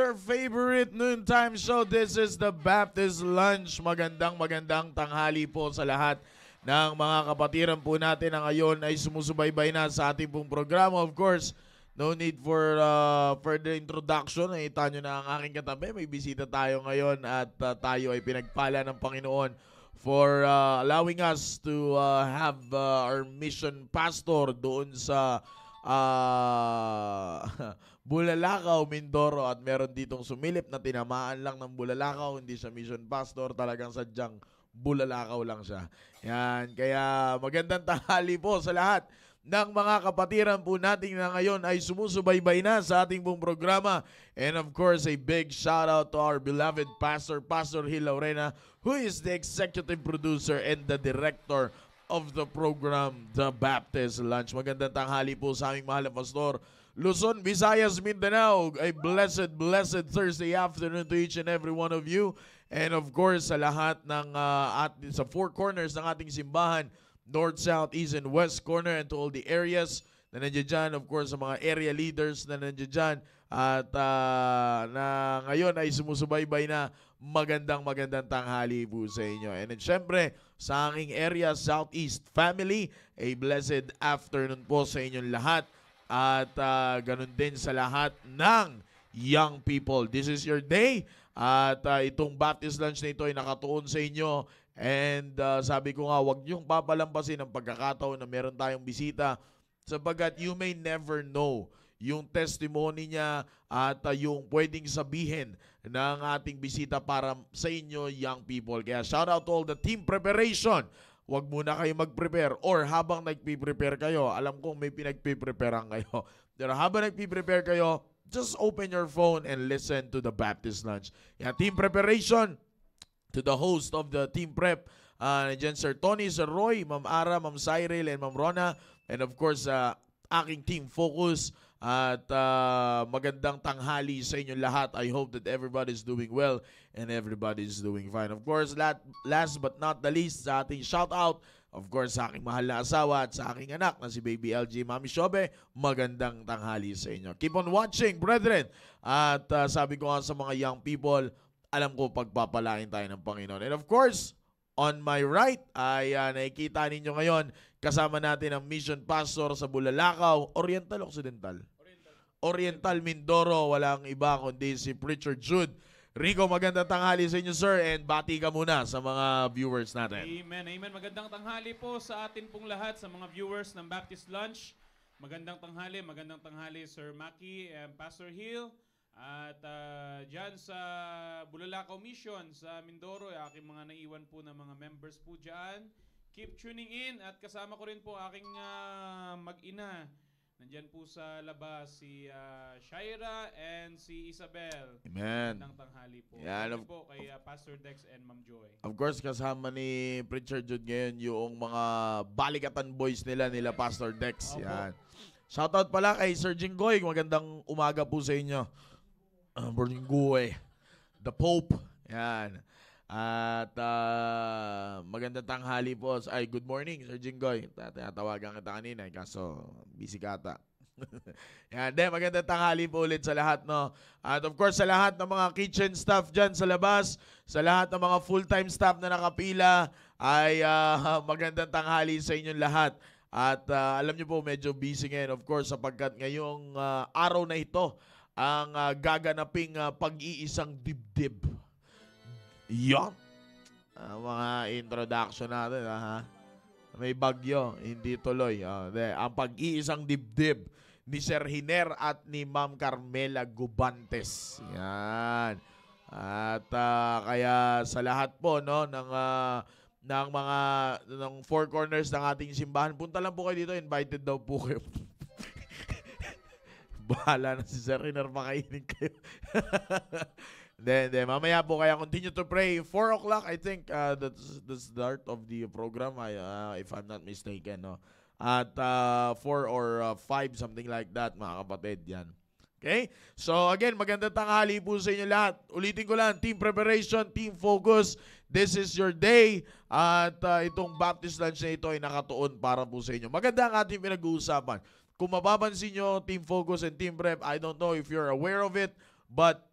your favorite noontime show. This is the Baptist Lunch. Magandang tanghali po sa lahat ng mga kapatiran po natin na ngayon ay sumusubaybay na sa ating pong programa. Of course, no need for further introduction. Nakita nyo na ang aking katabi. May bisita tayo ngayon at tayo ay pinagpala ng Panginoon for allowing us to have our mission pastor doon sa Bulalakaw, Mindoro, at meron ditong sumilip na tinamaan lang ng Bulalakaw, hindi siya mission pastor, talagang sadyang Bulalakaw lang siya. Yan, kaya magandang tanghali po sa lahat ng mga kapatiran po natin na ngayon ay sumusubaybay na sa ating pong programa. And of course, a big shout out to our beloved pastor, Pastor Gil Laurena, who is the executive producer and the director of the program, The Baptist Lunch. Magandang tanghali po sa aming mahal na pastor. Luzon, Visayas, Mindanao, a blessed Thursday afternoon to each and every one of you. And of course, sa lahat ng sa four corners ng ating simbahan, North, South, East, and West corner, and to all the areas na nandiyan dyan. Of course, sa mga area leaders na nandiyan dyan. At na ngayon ay sumusubaybay na magandang tanghali po sa inyo. And then syempre, sa aking area, Southeast family, a blessed afternoon po sa inyong lahat. At ganun din sa lahat ng young people. This is your day. At itong Baptist Lunch na ito ay nakatuon sa inyo. And sabi ko nga, huwag niyong papalampasin ang pagkakataon na meron tayong bisita sapagkat you may never know yung testimony niya at yung pwedeng sabihin ng ating bisita para sa inyo, young people. Kaya shout out to all the team preparation. Huwag muna kayo mag-prepare, or habang nagpi-prepare kayo, alam kong may pinagpi-preparean kayo. Pero habang nagpi-prepare kayo, just open your phone and listen to the Baptist Lunch. Yeah, team preparation to the host of the team prep, nandiyan Sir Tony, Sir Roy, Ma'am Ara, Ma'am Cyril, and Ma'am Rona. And of course, aking team focus. At magandang tanghali sa inyong lahat. I hope that everybody's doing well and everybody's doing fine. Of course, last but not the least, sa ating shout out, of course, sa aking mahal na asawa at sa aking anak na si Baby LG, Mami Shobe, magandang tanghali sa inyo. Keep on watching, brethren. At sabi ko nga sa mga young people, alam ko pagpapalain tayo ng Panginoon. And of course, on my right ay nakikita ninyo ngayon, kasama natin ang mission pastor sa Bulalakaw, Oriental Occidental. Oriental Mindoro, walang iba kundi si Preacher Jude. Rico, magandang tanghali sa inyo, sir, and bati ka muna sa mga viewers natin. Amen, amen. Magandang tanghali po sa atin pong lahat, sa mga viewers ng Baptist Lunch. Magandang tanghali, Sir Maki and Pastor Hill. At dyan sa Bulalakaw Mission sa Mindoro, aking mga naiwan po na mga members po dyan. Keep tuning in at kasama ko rin po aking mag-ina. Nandyan po sa labas si Shaira and si Isabel. Amen. Magandang tanghali po. Yan, Po kay Pastor Dex and Ma'am Joy. Of course, kasama ni Preacher Jude ngayon yung mga balikatan boys nila Pastor Dex. Yan. Shoutout pala kay Sir Jinggoy. Magandang umaga po sa inyo. Jinggoy. The Pope. Yan. At magandang tanghali po. Ay, good morning, Sir Jinggoy. Tinatawagan kita kanina, kaso busy ka ata. Yan, magandang tanghali po ulit sa lahat, no? At of course, sa lahat ng mga kitchen staff dyan sa labas, sa lahat ng mga full-time staff na nakapila, ay magandang tanghali sa inyong lahat. At alam niyo po, medyo busy ngayon, of course, sapagkat ngayong araw na ito, ang gaganaping pag-iisang dibdib. Yan. Mga introduction natin, ha? May bagyo, hindi tuloy. Ang pag-iisang dibdib ni Sir Hiner at ni Ma'am Carmela Gubantes. Yan. At kaya sa lahat po, no, ng four corners ng ating simbahan, punta lang po kayo dito, invited daw po kayo. Bahala na si Sir Hiner, makainin kayo. Then mamaya po kaya continue to pray. 4 o'clock, I think, that's the start of the program, if I'm not mistaken, no? At 4 or 5, something like that, mga kapatid, yan. Okay? So again, magandang tanghali po sa inyo lahat. Ulitin ko lang, team preparation, team focus. This is your day. At itong Baptist Lunch na ito ay nakatuon para po sa inyo. Maganda ang ating pinag-uusapan. Kung mapapansin nyo, team focus and team prep, I don't know if you're aware of it, but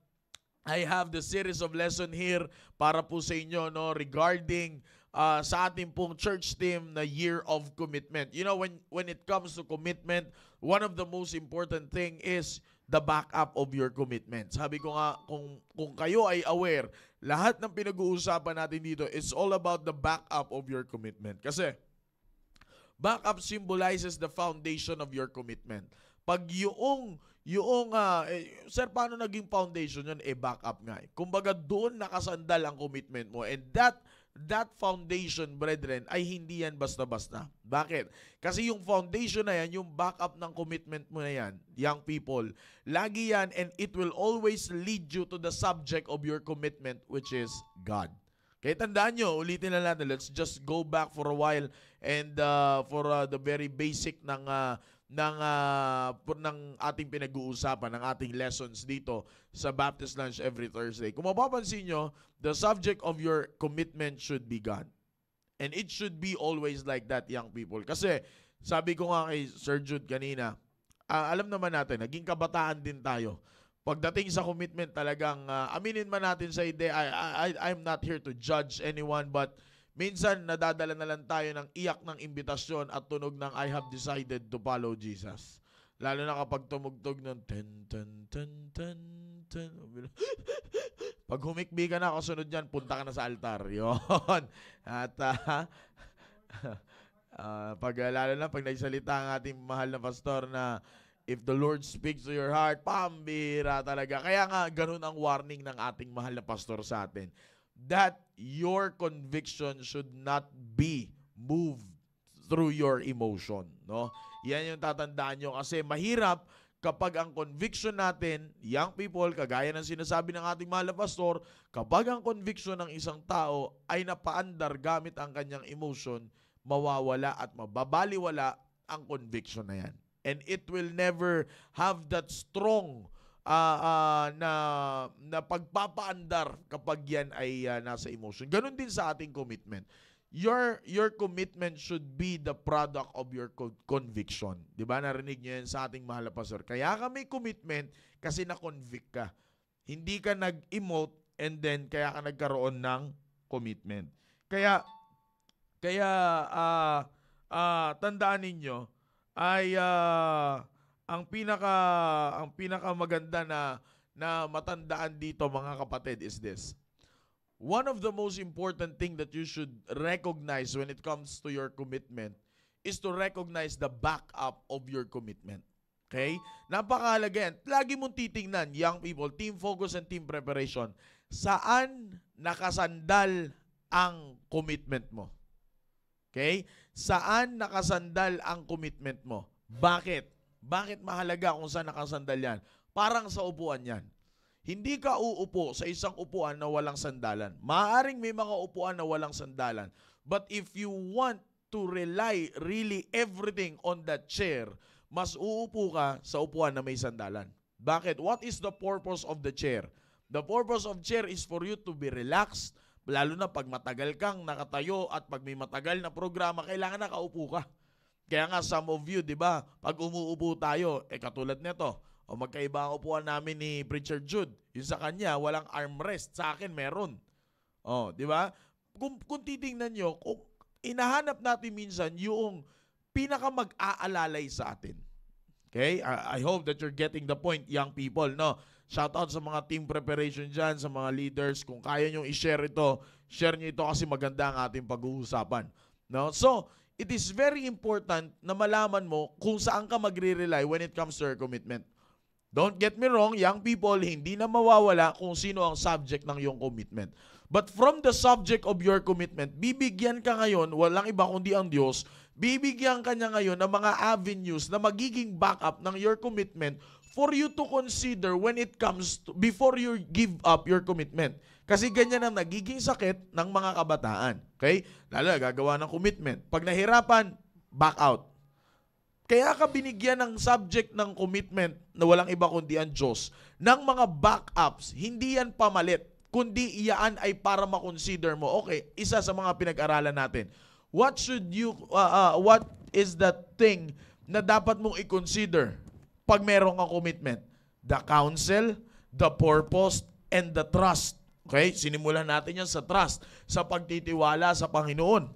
I have the series of lesson here para po sa inyo, no, regarding sa ating pong church team na year of commitment. You know, when it comes to commitment, one of the most important thing is the backup of your commitment. Sabi ko nga, kung kayo ay aware, lahat ng pinag-uusapan natin dito, it's all about the backup of your commitment. Kasi backup symbolizes the foundation of your commitment. Pag sir, paano naging foundation yun? Backup nga. Kumbaga, doon nakasandal ang commitment mo. And that foundation, brethren, ay hindi yan basta-basta. Bakit? Kasi yung foundation na yan, yung backup ng commitment mo na yan, young people, lagi yan, and it will always lead you to the subject of your commitment, which is God. Kaya tandaan nyo, ulitin na natin, let's just go back for a while and for the very basic ng ating pinag-uusapan, ng ating lessons dito sa Baptist Lunch every Thursday. Kung mapapansin nyo, the subject of your commitment should be God. And it should be always like that, young people. Kasi, sabi ko nga kay Sir Jude kanina, alam naman natin, naging kabataan din tayo. Pagdating sa commitment talagang, aminin man natin sa ide, I'm not here to judge anyone, but minsan, nadadala na lang tayo ng iyak ng imbitasyon at tunog ng I have decided to follow Jesus. Lalo na kapag tumugtog ng ten, ten, ten, ten, ten. Pag humikbi ka na, kasunod yan, punta ka na sa altar. Yun. At lalo na pag nagsalita ang ating mahal na pastor na if the Lord speaks to your heart, pambira talaga. Kaya nga, ganun ang warning ng ating mahal na pastor sa atin. That your conviction should not be moved through your emotion, no? Yan yung tatandaan nyo kasi mahirap kapag ang conviction natin, young people, kagaya ng sinasabi ng ating mahal na pastor, kapag ang conviction ng isang tao ay napaandar gamit ang kanyang emotion, mawawala at mababaliwala ang conviction na yan. And it will never have that strong na pagpapaandar kapag yan ay nasa emotion. Ganon din sa ating commitment. Your commitment should be the product of your conviction. Di ba? Narinig niyo yan sa ating mahal na pastor. Kaya ka may commitment kasi na-convict ka. Hindi ka nag-emote and then kaya ka nagkaroon ng commitment. Kaya tandaan ninyo ay ang pinaka maganda na matandaan dito, mga kapatid, is this. One of the most important thing that you should recognize when it comes to your commitment is to recognize the backup of your commitment. Okay? Napakahalaga yan. Lagi mong titingnan, young people, team focus and team preparation, saan nakasandal ang commitment mo? Okay? Saan nakasandal ang commitment mo? Bakit? Bakit mahalaga kung saan nakasandal yan? Parang sa upuan yan. Hindi ka uupo sa isang upuan na walang sandalan. Maaaring may mga upuan na walang sandalan. But if you want to rely really everything on that chair, mas uupo ka sa upuan na may sandalan. Bakit? What is the purpose of the chair? The purpose of chair is for you to be relaxed, lalo na pag matagal kang nakatayo at pag may matagal na programa, kailangan nakaupo ka. Kaya nga, some of you, di ba, pag umuupo tayo, katulad nito, o magkaiba ang upuan namin ni Preacher Jude. Yung sa kanya, walang armrest. Sa akin, meron. O, di ba? Kung titingnan nyo, kung inahanap natin minsan yung pinaka mag-aalalay sa atin. Okay? I hope that you're getting the point, young people. No? Shout out sa mga team preparation dyan, sa mga leaders. Kung kaya nyo i-share ito, share nyo ito kasi maganda ang ating pag-uusapan. No? So, it is very important na malaman mo kung saan ka magre-rely when it comes to your commitment. Don't get me wrong, young people, hindi na mawawala kung sino ang subject ng iyong commitment. But from the subject of your commitment, bibigyan ka ngayon, walang iba kundi ang Diyos, bibigyan ka niya ngayon ng mga avenues na magiging backup ng your commitment for you to consider when it comes to, before you give up your commitment. Kasi ganyan ang nagiging sakit ng mga kabataan. Okay? Lalo, gagawa ng commitment. Pag nahirapan, back out. Kaya ka binigyan ng subject ng commitment na walang iba kundi ang Diyos ng mga backups. Hindi yan pamalit, kundi iyaan ay para makonsider mo. Okay, isa sa mga pinag-aralan natin. What is that thing na dapat mong i-consider pag meron kang commitment? The counsel, the purpose, and the trust. Okay? Sinimulan natin yan sa trust, sa pagtitiwala sa Panginoon.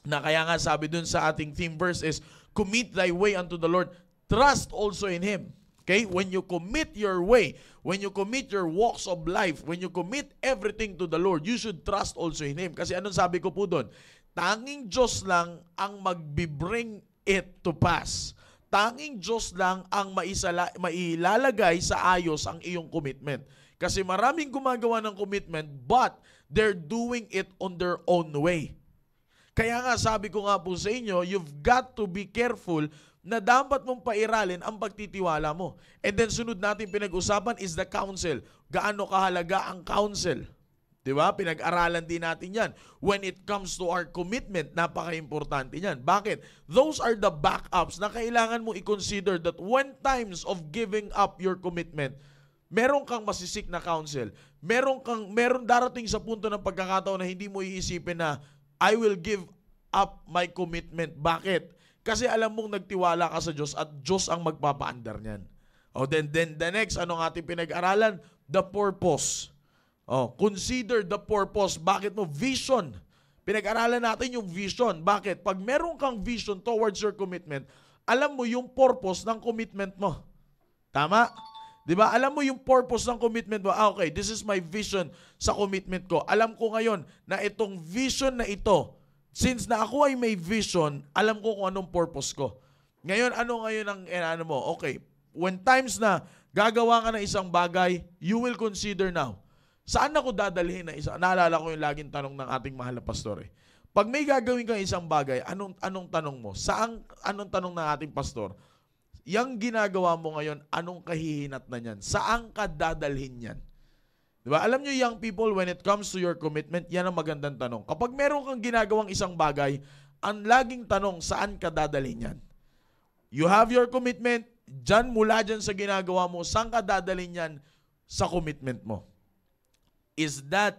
Na kaya nga sabi dun sa ating theme verse is, commit thy way unto the Lord, trust also in Him. Okay? When you commit your way, when you commit your walks of life, when you commit everything to the Lord, you should trust also in Him. Kasi anong sabi ko po doon? Tanging Diyos lang ang magbibring it to pass. Tanging Diyos lang ang mailalagay sa ayos ang iyong commitment. Kasi maraming gumagawa ng commitment, but they're doing it on their own way. Kaya nga sabi ko nga po sa inyo, you've got to be careful na dapat mong pairalin ang pagtitiwala mo. And then sunod natin pinag-usapan is the counsel. Gaano kahalaga ang counsel? Diba? Pinag-aralan din natin yan. When it comes to our commitment, napaka-importante yan. Bakit? Those are the backups na kailangan mo i-consider that when times of giving up your commitment, meron kang masisik na counsel. Meron darating sa punto ng pagkakataon na hindi mo iisipin na I will give up my commitment. Bakit? Kasi alam mong nagtiwala ka sa Diyos at Diyos ang magpapaandar niyan. Then the next, anong ating pinag-aralan? The purpose. Consider the purpose. Bakit mo? Vision. Pinag-aralan natin yung vision. Bakit? Pag meron kang vision towards your commitment, alam mo yung purpose ng commitment mo. Tama? Diba? Alam mo yung purpose ng commitment mo. Okay, this is my vision sa commitment ko. Alam ko ngayon na itong vision na ito, since na ako ay may vision, alam ko kung anong purpose ko. Ngayon, ano ngayon ang mo? Okay, when times na gagawa ka ng isang bagay, you will consider now, saan ako dadalhin na isa? Naalala ko yung laging tanong ng ating mahal na pastor. Pag may gagawin kang isang bagay, anong tanong mo? Anong tanong ng ating pastor? Yang ginagawa mo ngayon, anong kahihinat na niyan? Saan ka dadalhin yan? Diba? Alam nyo, young people, when it comes to your commitment, yan ang magandang tanong. Kapag meron kang ginagawang isang bagay, ang laging tanong, saan ka dadalhin yan? You have your commitment, mula dyan sa ginagawa mo, saan ka dadalhin yan sa commitment mo? Is the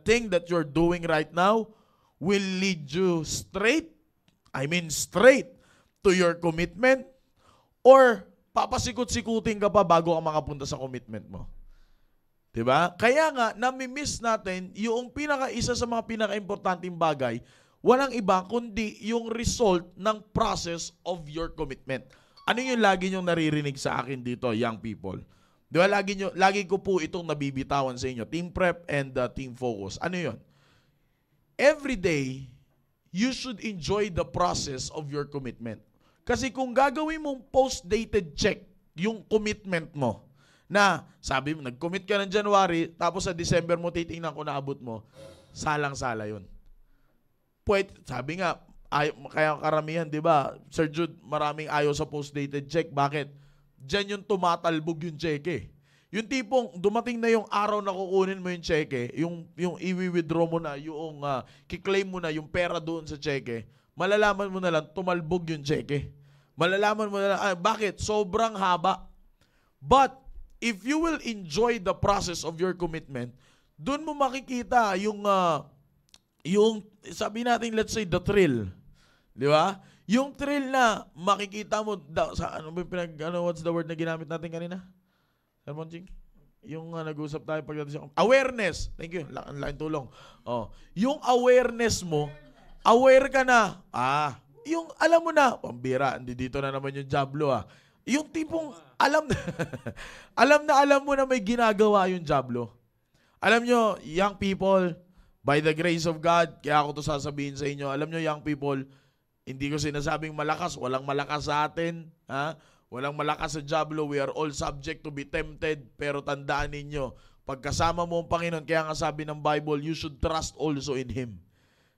thing that you're doing right now will lead you straight to your commitment, or papasikot-sikutin ka pa bago ka makapunta sa commitment mo? Diba? Kaya nga, nami-miss natin yung isa sa mga pinaka-importanting bagay, walang iba kundi yung result ng process of your commitment. Ano yung lagi nyong naririnig sa akin dito, young people? Diba? Lagi ko po itong nabibitawan sa inyo, team prep and team focus. Ano yun? Every day, you should enjoy the process of your commitment. Kasi kung gagawin mong post-dated check yung commitment mo, na sabi mo, nag-commit ka ng January, tapos sa December mo titingnan kung naabot mo, salang-sala yun. Sabi nga, kaya karamihan, di ba, Sir Jude, maraming ayaw sa post-dated check. Bakit? Diyan yung tumatalbog yung cheque. Yung tipong dumating na yung araw na kukunin mo yung cheque, yung i-withdraw mo na, yung kiklaim mo na yung pera doon sa cheque, malalaman mo na lang, tumalbog yung cheque. Malalaman mo na lang, bakit? Sobrang haba. But, if you will enjoy the process of your commitment, doon mo makikita yung sabi natin, let's say, the thrill. Di ba? Yung thrill na makikita mo, what's the word na ginamit natin kanina? Sir Monching? Yung nag-usap tayo pagdating sa awareness. Thank you. Laking tulong. Yung awareness mo, aware ka na. Yung alam mo na, pambira, dito na naman yung Diablo Yung tipong alam mo na may ginagawa yung Diablo. Alam nyo, young people, by the grace of God, kaya ako to sasabihin sa inyo, alam nyo, young people, hindi ko sinasabing malakas, walang malakas sa atin, walang malakas sa Diablo, we are all subject to be tempted, pero tandaan ninyo, pagkasama mo ang Panginoon, kaya nga sabi ng Bible, you should trust also in Him.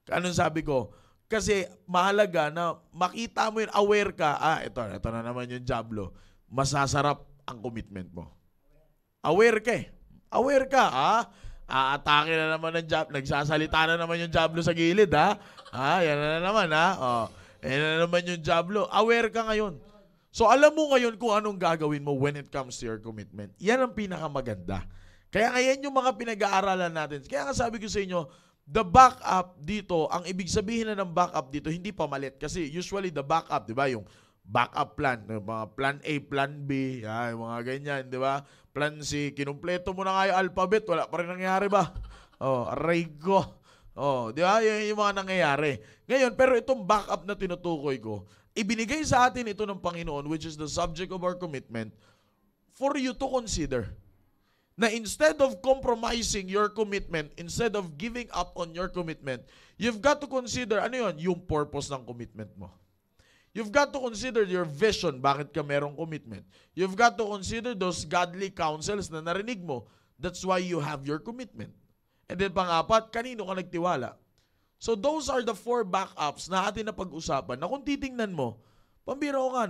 Anong sabi ko? Kasi mahalaga na makita mo yun, aware ka, ito na naman yung Diablo. Masasarap ang commitment mo. Aware ka Aware ka, aatake na naman ng Diablo. Nagsasalita na naman yung Diablo sa gilid, yan na naman, yan na naman yung Diablo. Aware ka ngayon. So alam mo ngayon kung anong gagawin mo when it comes to your commitment. Yan ang pinakamaganda. Kaya ngayon yung mga pinag-aaralan natin. Kaya nga sabi ko sa inyo, the backup dito, ang ibig sabihin na ng backup dito, hindi pamalit. Kasi usually the backup, di ba, yung backup plan, mga plan A, plan B, yung mga ganyan, di ba? Plan C, kinumpleto mo na nga yung alphabet, wala pa rin nangyari ba? Aray ko. Di ba? Yan yung mga nangyayari. Ngayon, pero itong backup na tinutukoy ko, ibinigay sa atin ito ng Panginoon, which is the subject of our commitment, for you to consider. Na instead of compromising your commitment, instead of giving up on your commitment, you've got to consider, yung purpose ng commitment mo. You've got to consider your vision, bakit ka merong commitment. You've got to consider those godly counsels na narinig mo. That's why you have your commitment. And then pang-apat, kanino ka nagtiwala? So those are the 4 backups na atin na pag-usapan na kung titingnan mo, pambira ko nga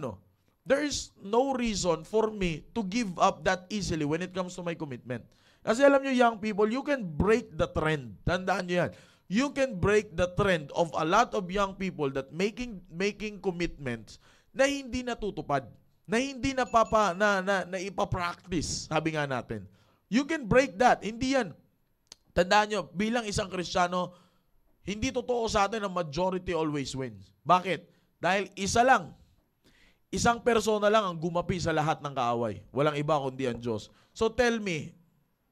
there is no reason for me to give up that easily when it comes to my commitment. Kasi alam nyo, young people, you can break the trend. Tandaan nyo yan. You can break the trend of a lot of young people that making commitments na hindi natutupad, na hindi na ipapractice, sabi nga natin. You can break that. Hindi yan. Tandaan nyo, bilang isang Kristiyano, hindi totoo sa atin na majority always wins. Bakit? Dahil isang persona lang ang gumapi sa lahat ng kaaway. Walang iba kundi ang Diyos. So tell me,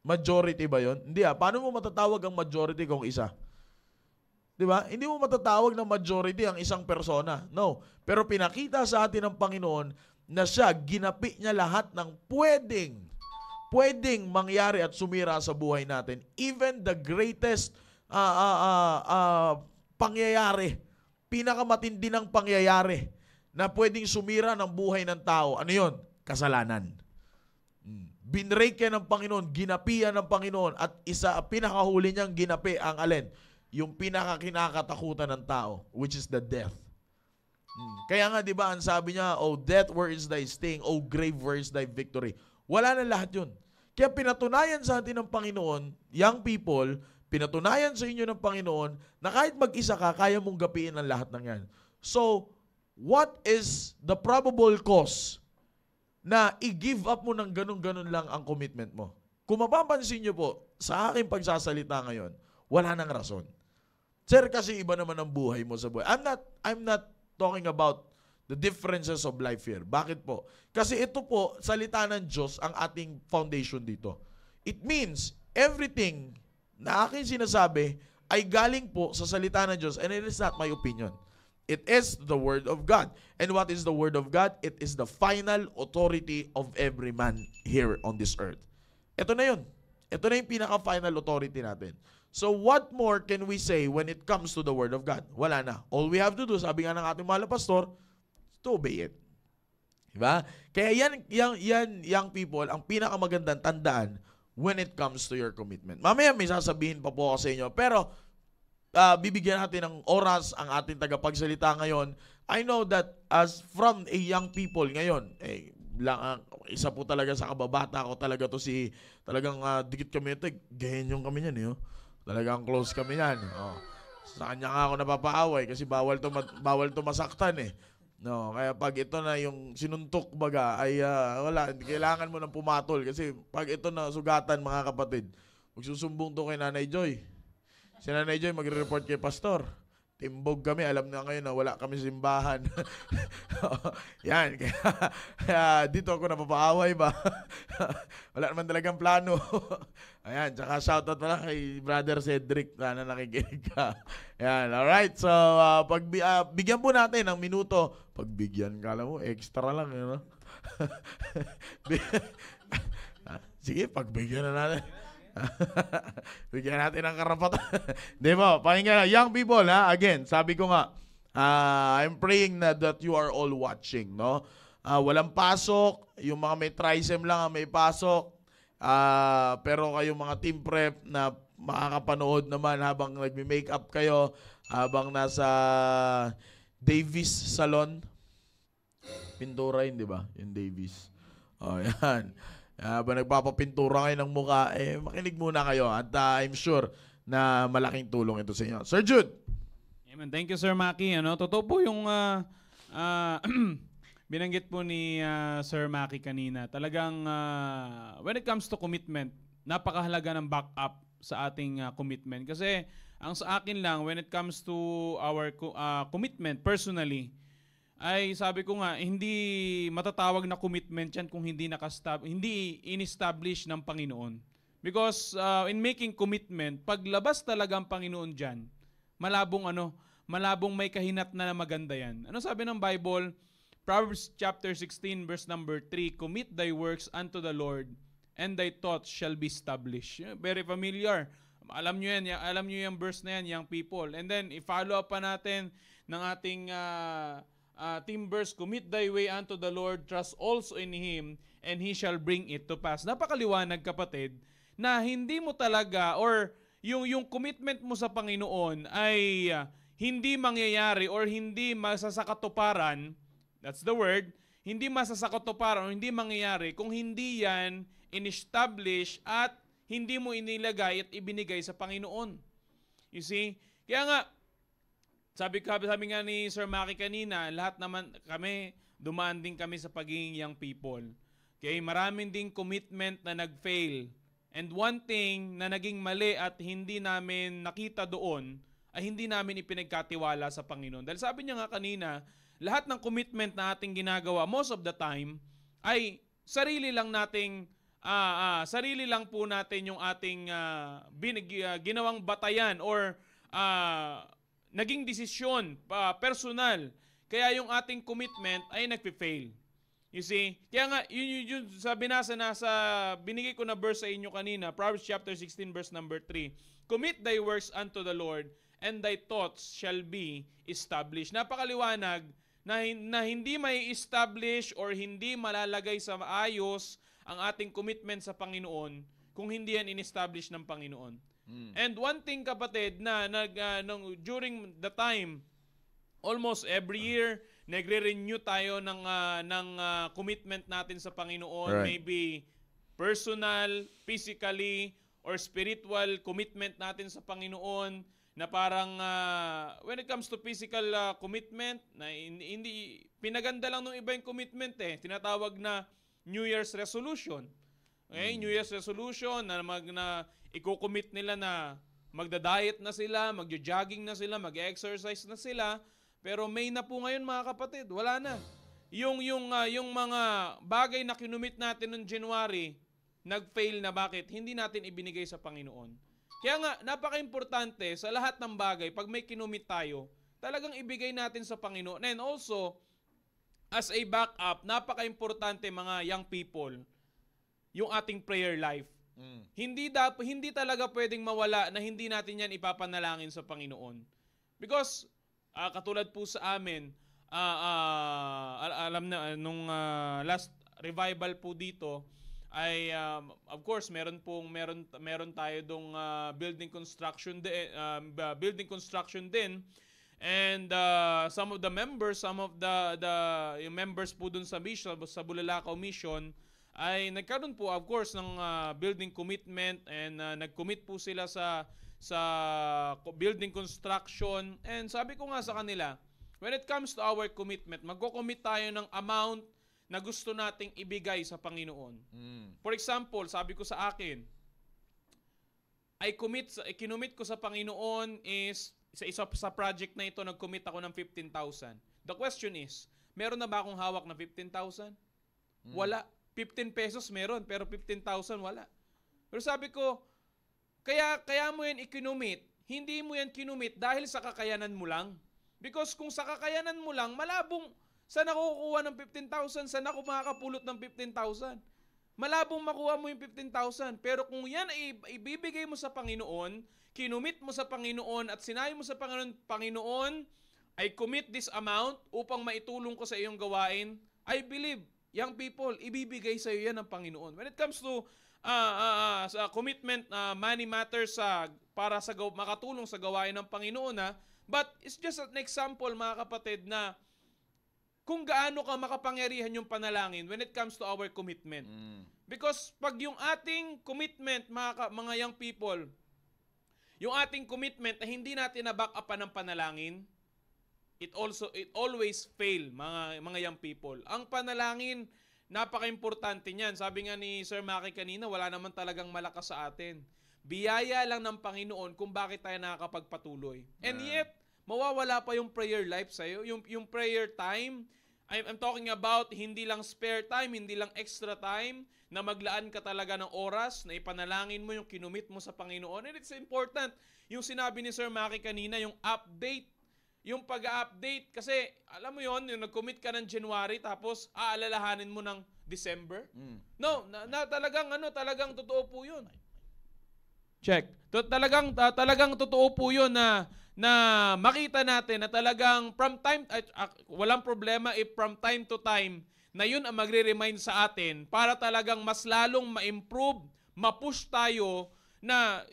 majority ba yon? Hindi Paano mo matatawag ang majority kung isa? Di ba? Hindi mo matatawag na majority ang isang persona. No. Pero pinakita sa atin ng Panginoon na siya, ginapi niya lahat ng pwedeng mangyari at sumira sa buhay natin. Even the greatest pangyayari, pinakamatindi ng pangyayari na pwedeng sumira ng buhay ng tao. Ano yun? Kasalanan. Binrake yan ng Panginoon, ginapi yan ng Panginoon, at pinakahuli niyang ginapi ang alin? Yung pinakakinakatakutan ng tao, which is the death. Kaya nga, di ba, ang sabi niya, "O death, where is thy sting? O grave, where is thy victory?" Wala na lahat yun. Kaya pinatunayan sa atin ng Panginoon, young people, pinatunayan sa inyo ng Panginoon, na kahit mag-isa ka, kaya mong gapiin ang lahat ng yan. So, what is the probable cause na i-give up mo ng ganun-ganun lang ang commitment mo? Kung mapapansin nyo po, sa aking pagsasalita ngayon, wala nang rason. Sir, kasi iba naman ang buhay mo sa buhay. I'm not talking about the differences of life here. Bakit po? Kasi ito po, salita ng Diyos ang ating foundation dito. It means, everything na aking sinasabi ay galing po sa salita ng Diyos, and it is not my opinion. It is the Word of God. And what is the Word of God? It is the final authority of every man here on this earth. Ito na yun. Ito na yung pinaka-final authority natin. So what more can we say when it comes to the Word of God? Wala na. All we have to do, sabi nga ng ating mahal na pastor, is to obey it. Diba? Kaya yan, young people, ang pinakamagandang tandaan when it comes to your commitment. Mamaya may sasabihin pa po ako sa inyo, pero bibigyan natin ng oras ang ating tagapagsalita ngayon. I know that as from a young people ngayon, isa po talaga sa kababata ko talaga to talagang dikit kami ito. Ganyan yung kami niyan. Talagang close kami yan. Sa kanya nga ako napapaaway kasi bawal to masaktan . No, kaya pag ito na yung sinuntok baga ay wala, kailangan mo nang pumatol kasi pag ito na sugatan mga kapatid, magsusumbong to kay Nanay Joy. Si Nanay Joy magre-report kay Pastor. Timbog kami, alam na ngayon na wala kami simbahan. Yan, kaya dito ako napapaaway ba? Wala naman talagang plano. Ayan, tsaka shoutout pala kay Brother Cedric, sana nakikinig ka. Yan, alright. So, bigyan po natin ng minuto. Pagbigyan, kala mo, extra lang. Sige, pagbigyan na natin. Bigyan natin ng karapatan. Di ba? Pakinggan na. Young people, again, sabi ko nga, I'm praying that you are all watching, no? Walang pasok, yung mga may trisem lang ang may pasok, pero kayong mga team prep na makakapanood naman habang nagme-makeup kayo, habang nasa Davis Salon. Pintura yun, di ba? Yung Davis. Yan. Habang nagpapapintura kayo ng mukha, makinig muna kayo at I'm sure na malaking tulong ito sa inyo. Sir Jude! Amen. Thank you, Sir Maki. Totoo po yung binanggit po ni Sir Maki kanina. Talagang when it comes to commitment, napakahalaga ng backup sa ating commitment. Kasi ang sa akin lang, when it comes to our commitment personally, ay sabi ko nga, hindi matatawag na commitment yan kung hindi hindi in-establish ng Panginoon. Because in making commitment, paglabas talaga ang Panginoon dyan, malabong may kahinat na maganda yan. Ano sabi ng Bible? Proverbs chapter 16 verse number 3, commit thy works unto the Lord, and thy thoughts shall be established. Very familiar. Alam nyo yung verse na yan, young people. And then, i-follow up pa natin ng ating team verse, commit thy way unto the Lord, trust also in Him, and He shall bring it to pass. Napakaliwanag, kapatid, na hindi mo talaga, or yung commitment mo sa Panginoon ay hindi mangyayari or hindi masasakatuparan, that's the word, hindi masasakatuparan o hindi mangyayari kung hindi yan in-establish at hindi mo inilagay at ibinigay sa Panginoon. You see? Kaya nga, sabi nga ni Sir Maki kanina, lahat naman kami, dumaan din kami sa pagiging young people. Okay? Maraming ding commitment na nag-fail. And one thing na naging mali at hindi namin nakita doon ay hindi namin ipinagkatiwala sa Panginoon. Dahil sabi niya nga kanina, lahat ng commitment na ating ginagawa most of the time ay sarili lang po natin yung ating ginawang batayan or naging desisyon personal. Kaya yung ating commitment ay nagpe-fail. You see? Kaya nga, yun binigay ko na verse sa inyo kanina, Proverbs chapter 16 verse number 3. Commit thy works unto the Lord, and thy thoughts shall be established. Napakaliwanag na hindi may establish or hindi malalagay sa maayos ang ating commitment sa Panginoon kung hindi yan in-establish ng Panginoon. And one thing, kapatid, na during the time, almost every year, nagre-renew tayo ng commitment natin sa Panginoon. Right. Maybe personal, physically, or spiritual commitment natin sa Panginoon na parang when it comes to physical commitment, na hindi pinaganda lang ng iba yung commitment tinatawag na New Year's resolution. Okay? New Year's resolution na i-commit nila na magda-diet na sila, magjo-jogging na sila, mag-exercise na sila. Pero May na po ngayon, mga kapatid, wala na. Yung mga bagay na kinumit natin noong January, nag-fail na. Bakit? Hindi natin ibinigay sa Panginoon. Kaya nga, napaka-importante sa lahat ng bagay, pag may kinumit tayo, talagang ibigay natin sa Panginoon. And also, as a backup, napaka-importante, mga young people, yung ating prayer life. Hindi talaga pwedeng mawala na hindi natin yan ipapanalangin sa Panginoon. Because katulad po sa amin, alam na nung last revival po dito ay of course meron tayo dong building construction din, and some of the members yung members po dun sa mission, sa Bulalakaw mission, ay nagkaroon po of course ng building commitment, and nag-commit po sila sa building construction. And sabi ko nga sa kanila, when it comes to our commitment, magko-commit tayo ng amount na gusto nating ibigay sa Panginoon. For example, sabi ko sa akin, kinumit ko sa Panginoon is sa project na ito, nag-commit ako ng 15,000. The question is, meron na ba akong hawak na 15,000? Wala. 15 pesos meron, pero 15,000 wala. Pero sabi ko, kaya mo yan ikinumit, hindi mo yan kinumit dahil sa kakayanan mo lang. Because kung sa kakayanan mo lang, malabong saan ako kukuha ng 15,000, saan ako makakapulot ng 15,000. Malabong makuha mo yung 15,000. Pero kung yan ay ibibigay mo sa Panginoon, kinumit mo sa Panginoon at sinabi mo sa Panginoon, I commit this amount upang maitulong ko sa iyong gawain, I believe, young people, ibibigay sa iyo yan ng Panginoon. When it comes to sa commitment, money matters para makatulong sa gawain ng Panginoon. But it's just an example, mga kapatid, na kung gaano ka makapangyarihan yung panalangin when it comes to our commitment. Because pag yung ating commitment, mga young people, yung ating commitment na hindi natin na-back upan ng panalangin, it always fail, mga young people. Ang panalangin, napaka-importante niyan. Sabi nga ni Sir Maki kanina, wala naman talagang malakas sa atin. Biyaya lang ng Panginoon kung bakit tayo nakakapagpatuloy. And yet, mawawala pa yung prayer life sa'yo, yung prayer time. I'm talking about hindi lang spare time, hindi lang extra time, na maglaan ka talaga ng oras, na ipanalangin mo yung kinumit mo sa Panginoon. And it's important, yung sinabi ni Sir Maki kanina, yung update, yung pag-update. Kasi, alam mo yon, yung nag-commit ka ng January, tapos aalalahanin mo ng December. No, talagang totoo po yun. Check. Talagang totoo po yun na makita natin na talagang from time, walang problema if from time to time na yun ang magre-remind sa atin para talagang mas lalong ma-improve, ma-push tayo na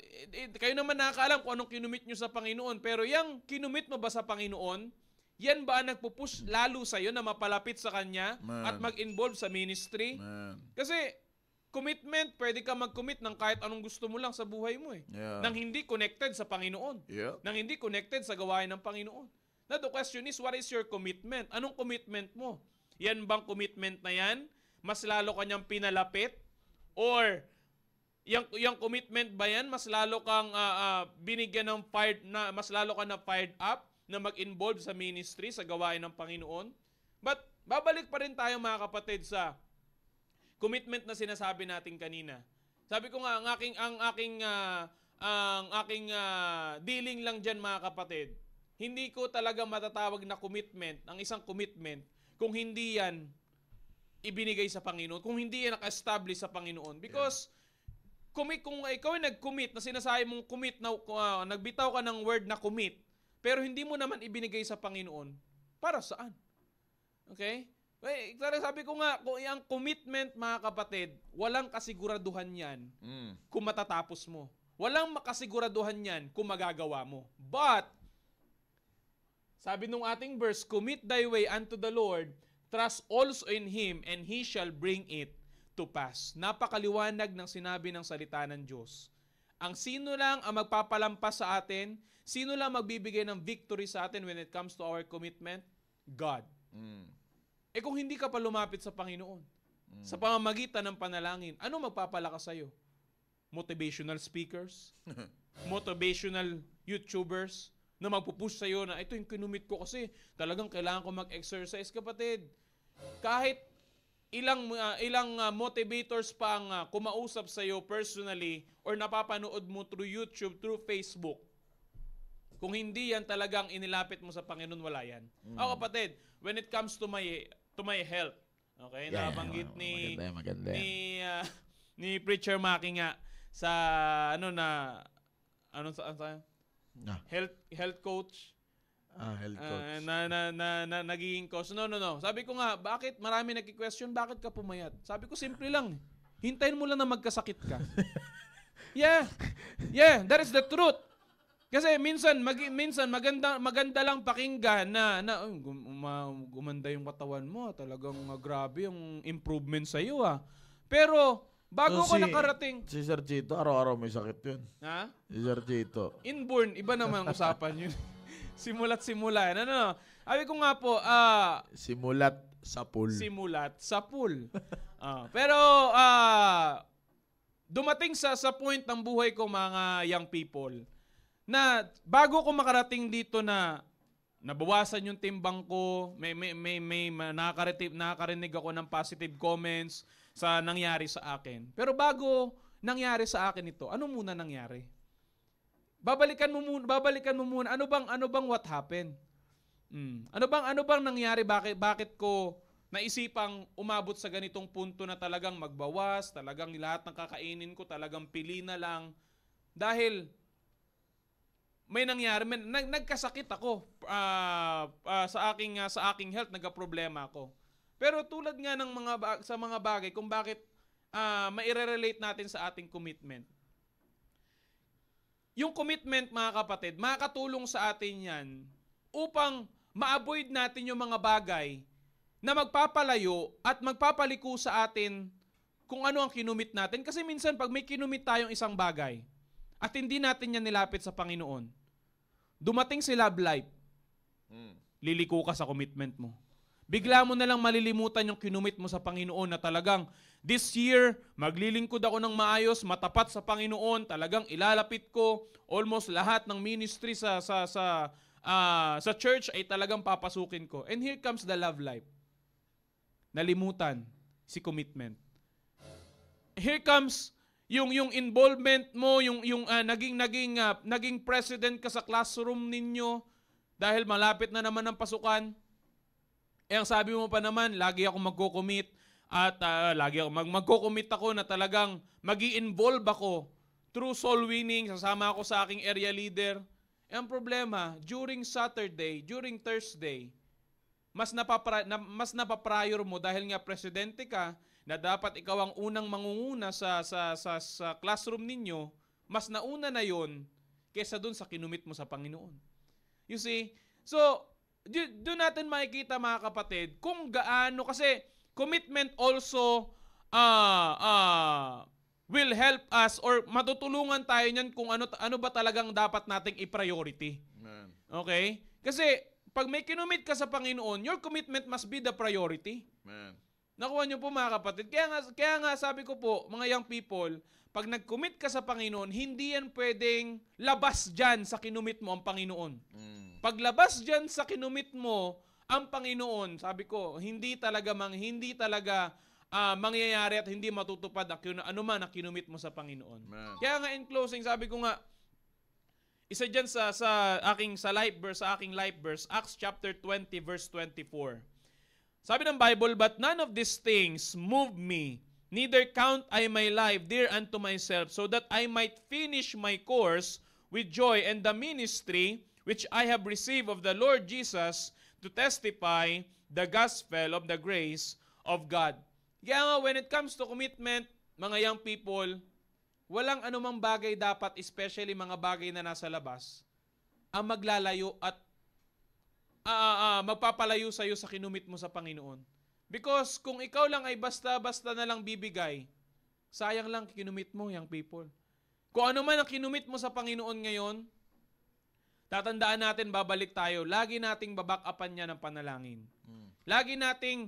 kayo naman nakakaalam kung anong kinumit nyo sa Panginoon, pero yung kinumit mo ba sa Panginoon, yan ba ang nagpupush lalo sa'yo na mapalapit sa Kanya at mag-involve sa ministry? Kasi commitment, pwede ka mag-commit ng kahit anong gusto mo lang sa buhay mo eh. Yeah. Nang hindi connected sa Panginoon. Yeah. Nang hindi connected sa gawain ng Panginoon. Now the question is, what is your commitment? Anong commitment mo? Yan bang commitment na yan? Mas lalo kanyang pinalapit? Or yung commitment ba yan? Mas lalo kang binigyan ng mas lalo ka na fired up na mag-involve sa ministry, sa gawain ng Panginoon? But babalik pa rin tayo mga kapatid sa commitment na sinasabi natin kanina. Sabi ko nga, ang aking dealing lang dyan mga kapatid, hindi ko talaga matatawag na commitment, ang isang commitment, kung hindi yan ibinigay sa Panginoon, kung hindi yan naka-establish sa Panginoon. Because kung ikaw ay nag-commit, na sinasabi mong commit, nagbitaw ka ng word na commit, pero hindi mo naman ibinigay sa Panginoon, para saan? Okay? Sabi ko nga, kung yung commitment mga kapatid, walang kasiguraduhan yan kung matatapos mo. Walang makasiguraduhan yan kung magagawa mo. But, sabi nung ating verse, commit thy way unto the Lord, trust also in Him, and He shall bring it to pass. Napakaliwanag ng sinabi ng salita ng Diyos. Ang sino lang ang magpapalampas sa atin, sino lang magbibigay ng victory sa atin when it comes to our commitment? God. Eh kung hindi ka pa lumapit sa Panginoon, sa pamamagitan ng panalangin, ano magpapalakas sa'yo? Motivational speakers? Motivational YouTubers? Na magpupush sa'yo na ito yung kinumit ko kasi talagang kailangan ko mag-exercise. Kapatid, kahit ilang motivators pa ang kumausap sa'yo personally or napapanood mo through YouTube, through Facebook, kung hindi yan talagang inilapit mo sa Panginoon, wala yan. Kapatid, when it comes to my health, okay, nabanggit maganda. ni Preacher Maki nga sa health coach. Health coach. Na nagiging coach. No. Sabi ko nga, bakit marami nagki-question, bakit ka pumayat? Sabi ko, simple lang. Hintayin mo lang na magkasakit ka. Yeah, that is the truth. Kasi minsan maganda lang pakinggan na gumanda yung katawan mo, talagang grabe yung improvement sa iyo Pero bago ko nakarating, si Sir Chito araw-araw may sakit 'yun. Ha? Si Sir Chito. Inborn, iba naman ang usapan 'yun. Simula. Ano? Sabi ko nga po, simulat sa pool. Pero dumating sa point ng buhay ko mga young people na bago ko makarating dito na nabawasan yung timbang ko, may nakakarinig ako ng positive comments sa nangyari sa akin. Pero bago nangyari sa akin ito, ano muna nangyari? Babalikan mo muna. Ano bang what happened? Ano bang nangyari? Bakit ko naisipang umabot sa ganitong punto na talagang magbawas, talagang lahat ng kakainin ko talagang pili na lang dahil may nangyari, nagkasakit ako sa aking health, nagka-problema ako. Pero tulad nga ng sa mga bagay kung bakit maire-relate natin sa ating commitment. Yung commitment mga kapatid, makakatulong sa atin 'yan upang ma-avoid natin yung mga bagay na magpapalayo at magpapaliko sa atin kung ano ang kinumit natin. Kasi minsan pag may kinumit tayong isang bagay at hindi natin yan nilapit sa Panginoon, dumating si love life, liliko ka sa commitment mo. Bigla mo na lang malilimutan yung kinumit mo sa Panginoon na talagang this year, maglilingkod ako ng maayos, matapat sa Panginoon, talagang ilalapit ko almost lahat ng ministry sa sa church ay talagang papasukin ko. And here comes the love life. Nalimutan si commitment. Here comes yung involvement mo, yung naging president ka sa classroom ninyo dahil malapit na naman ang pasukan. Eh ang sabi mo pa naman, lagi ako magko-commit at lagi ako magko-commit ako na talagang magi-involve ako through soul winning, sasama ako sa aking area leader. Eh ang problema, during Saturday, during Thursday, mas napaprior mo dahil nga presidente ka, na dapat ikaw ang unang mangunguna sa classroom ninyo, mas nauna na yon kesa dun sa kinumit mo sa Panginoon. You see? So, doon natin makikita mga kapatid kung gaano, kasi commitment also will help us or matutulungan tayo niyan kung ano ba talagang dapat nating i-priority. Amen. Okay? Kasi pag may kinumit ka sa Panginoon, your commitment must be the priority. Amen. Nakuha niyo po mga kapatid. Kaya nga sabi ko po, mga young people, pag nag-commit ka sa Panginoon, hindi yan pwedeng labas dyan sa kinumit mo ang Panginoon. Pag labas dyan sa kinumit mo ang Panginoon, sabi ko, hindi talaga mangyayari at hindi matutupad ano man na kinumit mo sa Panginoon. Man. Kaya nga in closing, sabi ko nga, isa dyan sa aking life verse, Acts chapter 20 verse 24. Sabi ng Bible, but none of these things move me, neither count I my life dear unto myself, so that I might finish my course with joy and the ministry which I have received of the Lord Jesus to testify the gospel of the grace of God. Kaya nga, when it comes to commitment, mga young people, walang anumang bagay dapat, especially mga bagay na nasa labas, ang maglalayo at magpapalayo sa iyo sa kinumit mo sa Panginoon. Because kung ikaw lang ay basta-basta na lang bibigay, sayang lang kinumit mo, young people. Kung ano man ang kinumit mo sa Panginoon ngayon, tatandaan natin, babalik tayo, lagi nating baback-upan niya ng panalangin. Lagi nating,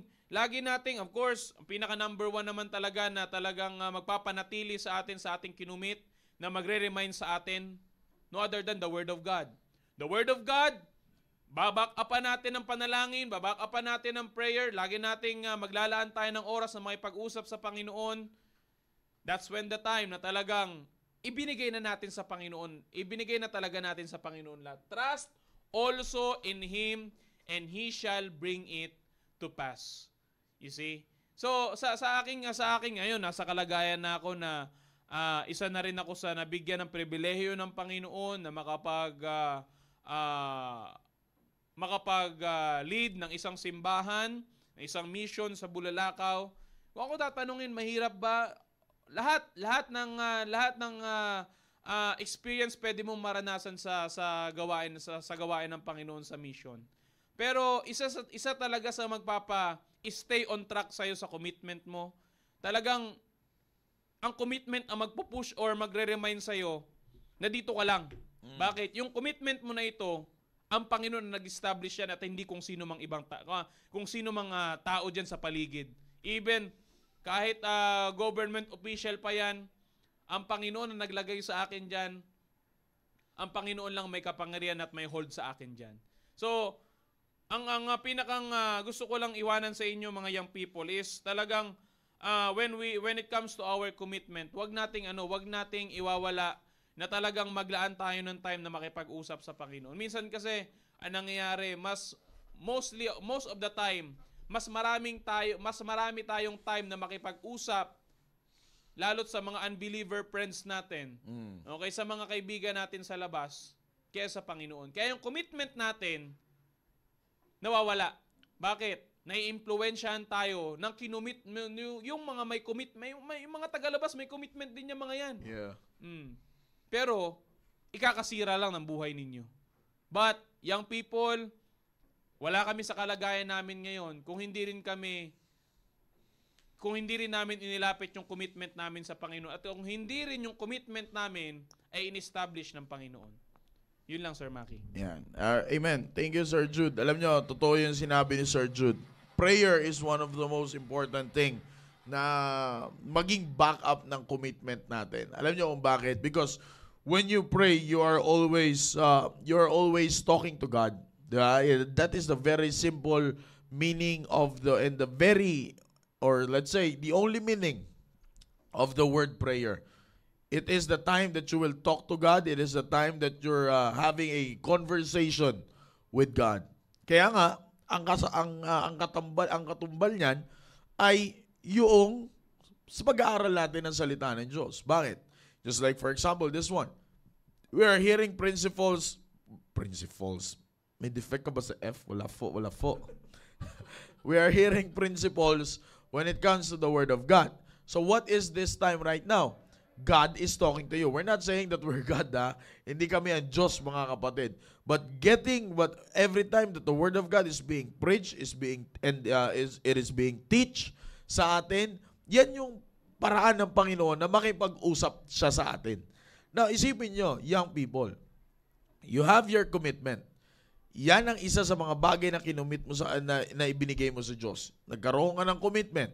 of course, ang pinaka number one naman talaga na talagang magpapanatili sa ating kinumit, na magre-remind sa atin, no other than the Word of God. The Word of God, babak-upan natin ng panalangin, babak-upan natin ng prayer, lagi nating maglalaan tayo ng oras na makipag-usap sa Panginoon. That's when the time na talagang ibinigay na natin sa Panginoon, ibinigay na talaga natin sa Panginoon lahat. Trust also in Him, and He shall bring it to pass. You see? So, sa aking ngayon, nasa kalagayan na ako na isa na rin ako sa nabigyan ng pribilehiyo ng Panginoon na makapag-lead ng isang simbahan, ng isang mission sa Bulalakaw. Kung ako tatanungin, mahirap ba? Lahat ng experience pwede mong maranasan sa gawain ng Panginoon sa mission. Pero isa talaga sa magpapa-stay on track sa'yo sa commitment mo. Talagang ang commitment ang magpo-push or magre-remind sa'yo na dito ka lang. Bakit? Yung commitment mo na ito, ang Panginoon na nag-establish yan at hindi kung sino mang tao dyan sa paligid. Even kahit government official pa yan, ang Panginoon na naglagay sa akin dyan, ang Panginoon lang may kapangyarihan at may hold sa akin dyan. So, ang pinakang gusto ko lang iwanan sa inyo mga young people is talagang when it comes to our commitment, wag nating iwawala na talagang maglaan tayo ng time na makipag-usap sa Panginoon. Minsan kasi ang nangyayari, most of the time, mas marami tayong time na makipag-usap lalo't sa mga unbeliever friends natin. Okay, sa mga kaibigan natin sa labas kaysa sa Panginoon. Kaya yung commitment natin nawawala. Bakit? Nai-impluwensyahan tayo ng kinumit yung mga may mga tagalabas may commitment din yung mga yan. Yeah. Pero ikakasira lang ng buhay ninyo. But young people, wala kami sa kalagayan namin ngayon kung hindi rin namin inilapit yung commitment namin sa Panginoon at kung hindi rin yung commitment namin ay in-establish ng Panginoon. Yun lang, Sir Maki. Yan. Amen. Thank you, Sir Jude. Alam nyo, totoo yung sinabi ni Sir Jude. Prayer is one of the most important thing na maging backup ng commitment natin. Alam nyo kung bakit? Because when you pray, you're always talking to God. That is the very simple meaning of let's say, the only meaning of the word prayer. It is the time that you will talk to God. It is the time that you're having a conversation with God. Kaya nga, ang katumbal niyan ay yung sa pag-aaral natin ng salita ng Diyos. Bakit? Just like, for example, this one. We are hearing principles. May defect ka ba sa F? Wala fo. We are hearing principles when it comes to the Word of God. So what is this time right now? God is talking to you. We're not saying that we're God, Hindi kami ang Diyos, mga kapatid. But every time that the Word of God is being preached, it is being teach sa atin, yan yung paraan ng Panginoon na makipag-usap siya sa atin. Now, isipin nyo, young people, you have your commitment. Yan ang isa sa mga bagay na kinumit mo na ibinigay mo sa Diyos. Nagkaroon ka ng commitment.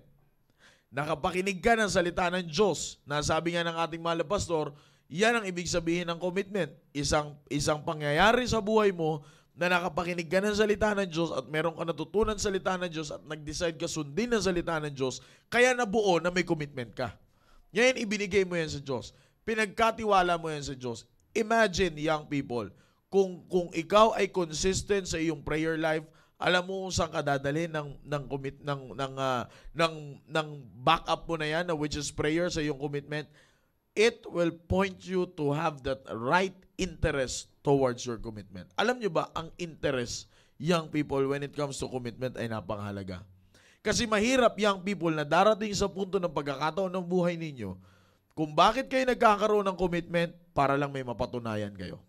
Nakapakinig ka ng salita ng Diyos. Nasabi nga ng ating mahal na pastor, yan ang ibig sabihin ng commitment. Isang pangyayari sa buhay mo na nakapakinig ka ng salita ng Diyos at meron ka natutunan sa salita ng Diyos at nag-decide ka sundin ng salita ng Diyos, kaya nabuo na may commitment ka. Ngayon, ibinigay mo yan sa Diyos. Pinagkatiwala mo yan sa Diyos. Imagine, young people, kung ikaw ay consistent sa iyong prayer life, alam mo kung saan ka dadalhin ng backup mo na yan, which is prayer sa iyong commitment. It will point you to have that right interest towards your commitment. Alam nyo ba, ang interest, young people, when it comes to commitment ay napakahalaga. Kasi mahirap, young people, na darating sa punto ng pagkakataon ng buhay ninyo, kung bakit kayo nagkakaroon ng commitment, para lang may mapatunayan kayo.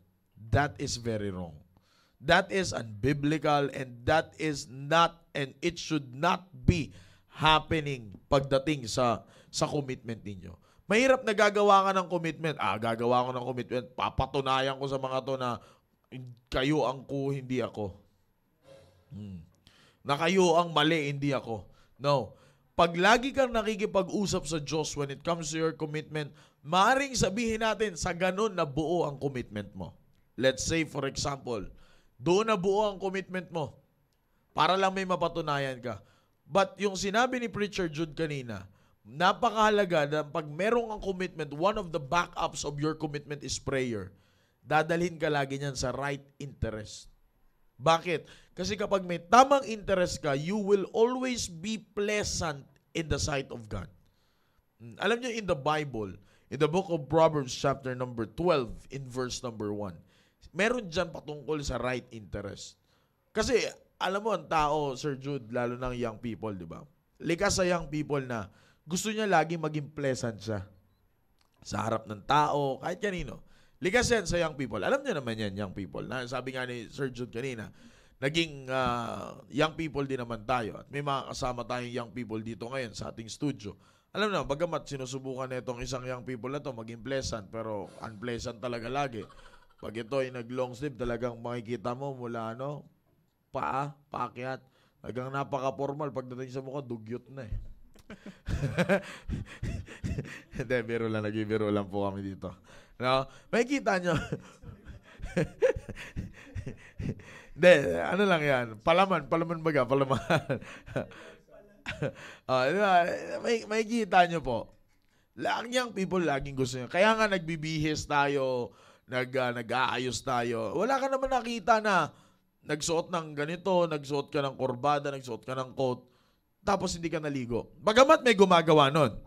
That is very wrong. That is unbiblical, and that is not, and it should not be happening pagdating sa commitment ninyo. Mahirap na gagawa ka ng commitment. Gagawa ko ng commitment. Papatunayan ko sa mga to na kayo ang hindi ako. Na kayo ang mali, hindi ako. No. Pag lagi kang nakikipag-usap sa Diyos when it comes to your commitment, maaaring sabihin natin sa ganun na buo ang commitment mo. Let's say, for example, doon na buo ang commitment mo para lang may mapatunayan ka. But yung sinabi ni Preacher Jude kanina, napakahalaga na pag merong ang commitment, one of the backups of your commitment is prayer. Dadalhin ka lagi niyan sa right interest. Bakit? Kasi kapag may tamang interest ka, you will always be pleasant in the sight of God. Alam niyo, in the Bible, in the book of Proverbs chapter number 12, in verse number 1, meron dyan patungkol sa right interest. Kasi, alam mo, ang tao, Sir Jude, lalo ng young people, di ba? Likas sa young people na gusto niya lagi maging pleasant siya. Sa harap ng tao, kahit kanino. Likas yan sa young people. Alam niyo naman yan, young people. Na, sabi nga ni Sir Jude kanina, naging young people din naman tayo. At may mga kasama tayong young people dito ngayon sa ating studio. Alam na, bagamat sinusubukan na itong isang young people na to maging pleasant, pero unpleasant talaga lagi. Pag ito ay nag-long sleeve, talagang makikita mo mula paakyat. Talagang napaka-formal. Pagdating sa mukha, dugyot na eh. Hindi, biro lang po kami dito. No? Makikita nyo. Hindi, ano lang yan. Palaman baga. Makikita nyo po. Young people laging gusto nyo. Kaya nga nagbibihis tayo, nag-aayos tayo. Wala ka naman nakita na nagsuot ng ganito, nagsuot ka ng korbada, nagsuot ka ng coat, tapos hindi ka naligo. Bagamat may gumagawa nun.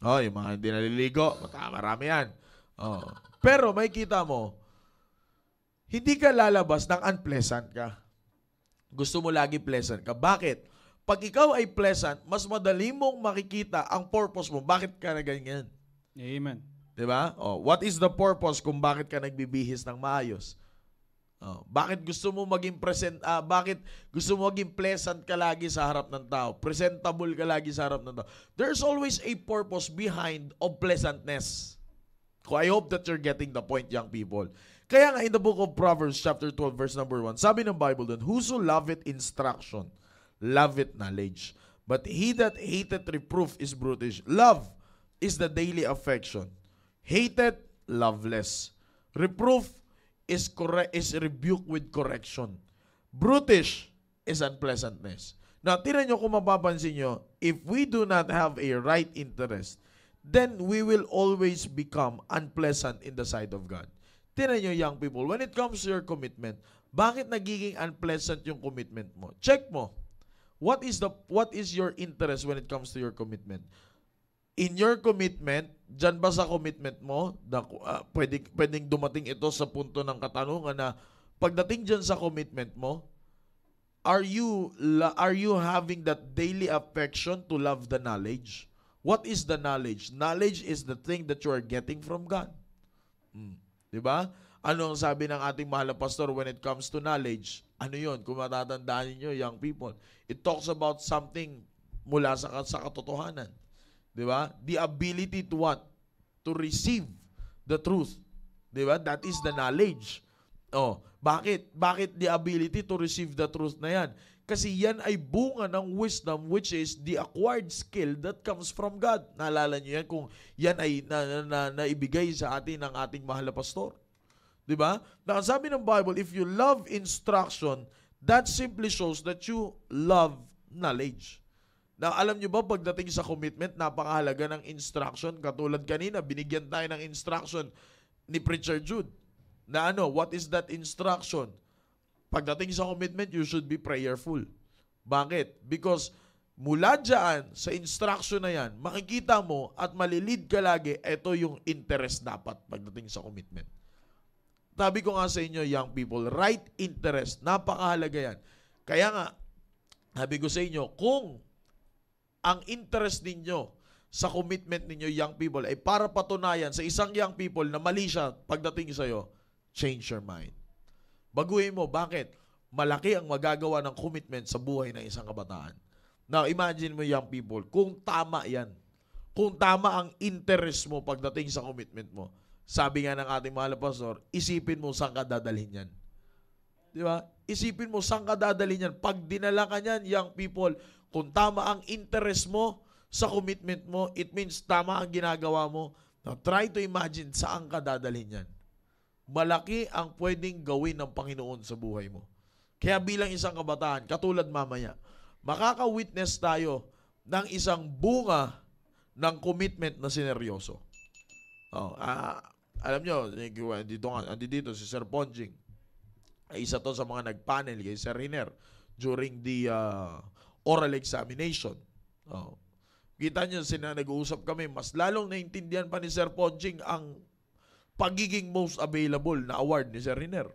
Yung mga hindi naliligo, marami yan. Pero may kita mo, hindi ka lalabas ng unpleasant ka. Gusto mo lagi pleasant ka. Bakit? Pag ikaw ay pleasant, mas madali mong makikita ang purpose mo. Bakit ka na ganyan? Amen. Diba? What is the purpose kung bakit ka nagbibihis ng maayos? Bakit gusto mo maging bakit gusto mo maging pleasant ka lagi sa harap ng tao? Presentable ka lagi sa harap ng tao. There's always a purpose behind of pleasantness. I hope that you're getting the point, young people. Kaya nga in the book of Proverbs chapter 12 verse number 1, sabi ng Bible doon, whoso loveth instruction, loveth knowledge. But he that hateth reproof is brutish. Love is the daily affection. Hated, loveless. Reproof is rebuke with correction. Brutish is unpleasantness. Now, tira nyo kung mapapansin nyo, if we do not have a right interest, then we will always become unpleasant in the sight of God. Tira nyo, young people, when it comes to your commitment, bakit nagiging unpleasant yung commitment mo? Check mo. What is your interest when it comes to your commitment? In your commitment, dyan ba sa commitment mo, pwedeng dumating ito sa punto ng katanungan na pagdating dyan sa commitment mo, are you having that daily affection to love the knowledge? What is the knowledge? Knowledge is the thing that you are getting from God. Diba? Ano ang sabi ng ating mahal na pastor when it comes to knowledge? Ano yon? Kung matatandaan niyo, young people, it talks about something mula sa katotohanan. Diba? The ability to what? To receive the truth. Diba? That is the knowledge. Oh, bakit? Bakit the ability to receive the truth na yan? Kasi yan ay bunga ng wisdom, which is the acquired skill that comes from God. Naalala niyo yan kung yan ay naibigay sa atin ng ating mahal na pastor. Diba? Na sabi ng Bible, if you love instruction, that simply shows that you love knowledge. Now, alam nyo ba, pagdating sa commitment, napakahalaga ng instruction. Katulad kanina, binigyan tayo ng instruction ni Preacher Jude. Na ano, what is that instruction? Pagdating sa commitment, you should be prayerful. Bakit? Because mula dyan, sa instruction na yan, makikita mo at malilid ka lagi, ito yung interest dapat pagdating sa commitment. Sabi ko nga sa inyo, young people, right interest, napakahalaga yan. Kaya nga, sabi ko sa inyo, kung ang interest ninyo sa commitment ninyo, young people, ay para patunayan sa isang young people na mali siya pagdating sa'yo, change your mind. Baguhin mo. Bakit? Malaki ang magagawa ng commitment sa buhay ng isang kabataan. Now, imagine mo, young people, kung tama yan, kung tama ang interest mo pagdating sa commitment mo, sabi nga ng ating mahal na pastor, isipin mo saan ka dadalhin yan. Di ba? Isipin mo saan ka dadalhin yan. Pag dinala ka yan, young people, kung tama ang interest mo sa commitment mo, it means tama ang ginagawa mo. Now, try to imagine saan ka dadalhin yan. Malaki ang pwedeng gawin ng Panginoon sa buhay mo. Kaya bilang isang kabataan, katulad mamaya, makaka-witness tayo ng isang bunga ng commitment na sineryoso. Alam nyo, dito si Sir Ponjing, ay isa to sa mga nag-panel kay Sir Hiner during the oral examination. Kita nyo, nag-uusap kami, mas lalong naintindihan pa ni Sir Ponjing ang pagiging most available na award ni Sir Hiner.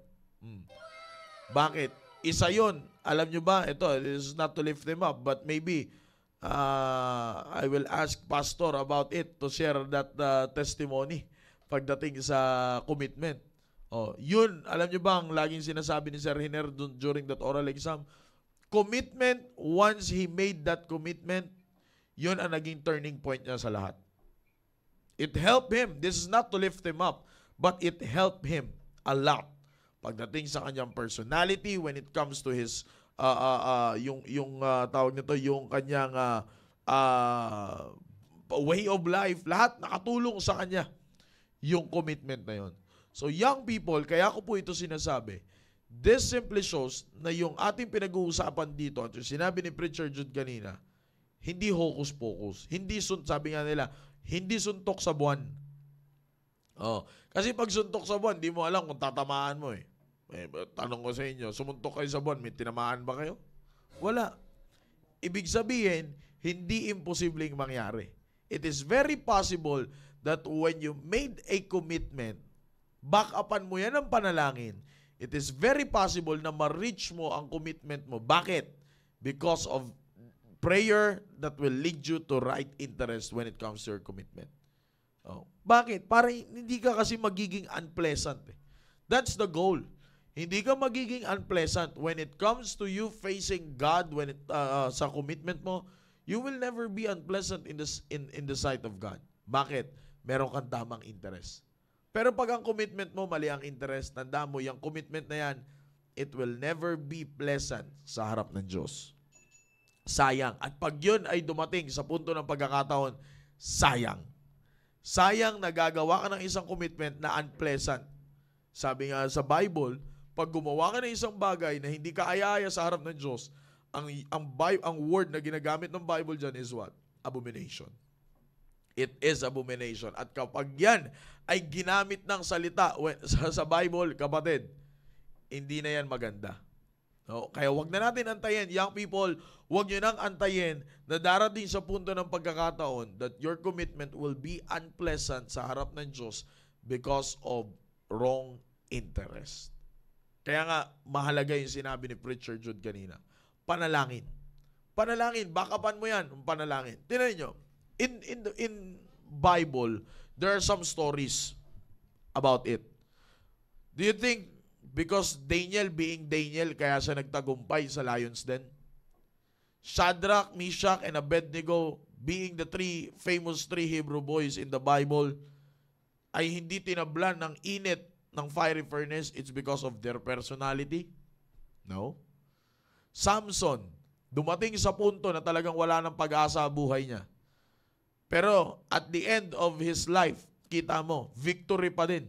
Bakit? Isa yon. Alam nyo ba, ito, this is not to lift them up, but maybe I will ask Pastor about it to share that testimony pagdating sa commitment. Yun, alam nyo ba ang laging sinasabi ni Sir Hiner during that oral exam? Commitment, once he made that commitment, yun ang naging turning point niya sa lahat. It helped him. This is not to lift him up, but it helped him a lot. Pagdating sa kanyang personality, when it comes to his, tawag nito, yung kanyang way of life, lahat nakatulong sa kanya yung commitment na yun. So young people, kaya ko po ito sinasabi, this simply shows na yung ating pinag-uusapan dito at yung sinabi ni Preacher Jude kanina, hindi hocus-pocus. Hindi, sabi nga nila, hindi suntok sa buwan. Kasi pag suntok sa buwan, di mo alam kung tatamaan mo eh. Tanong ko sa inyo, sumuntok kayo sa buwan, may tinamaan ba kayo? Wala. Ibig sabihin, hindi imposibleng mangyari. It is very possible that when you made a commitment, back-upan mo yan ng panalangin, it is very possible na ma-reach mo ang commitment mo. Bakit? Because of prayer that will lead you to right interest when it comes to your commitment. Bakit? Para hindi ka kasi magiging unpleasant. That's the goal. Hindi ka magiging unpleasant when it comes to you facing God when sa commitment mo. You will never be unpleasant in the sight of God. Bakit? Meron kang tamang interest. Pero pag ang commitment mo mali ang interest, tandaan mo yung commitment na yan, it will never be pleasant sa harap ng Diyos. Sayang. At pag yun ay dumating sa punto ng pagkakataon, sayang. Sayang na gagawa ka ng isang commitment na unpleasant. Sabi nga sa Bible, pag gumawa ka ng isang bagay na hindi ka aya-aya sa harap ng Diyos, ang word na ginagamit ng Bible dyan is what? Abomination. It is abomination. At kapag yan ay ginamit ng salita sa Bible, kapatid, hindi na yan maganda. No? Kaya wag na natin antayin. Young people, wag nyo nang antayin na darating sa punto ng pagkakataon that your commitment will be unpleasant sa harap ng Diyos because of wrong interest. Kaya nga, mahalaga yung sinabi ni Preacher Jude kanina. Panalangin. Panalangin. Backupan mo yan, yung panalangin. Tingnan nyo, in Bible, there are some stories about it. Do you think because Daniel being Daniel, kaya siya nagtagumpay sa lion's den? Shadrach, Meshach, and Abednego being the famous three Hebrew boys in the Bible, ay hindi tinablan ng init ng fiery furnace, it's because of their personality? No. Samson, dumating sa punto na talagang wala ng pag-asa ang buhay niya. Pero at the end of his life, kita mo, victory pa din.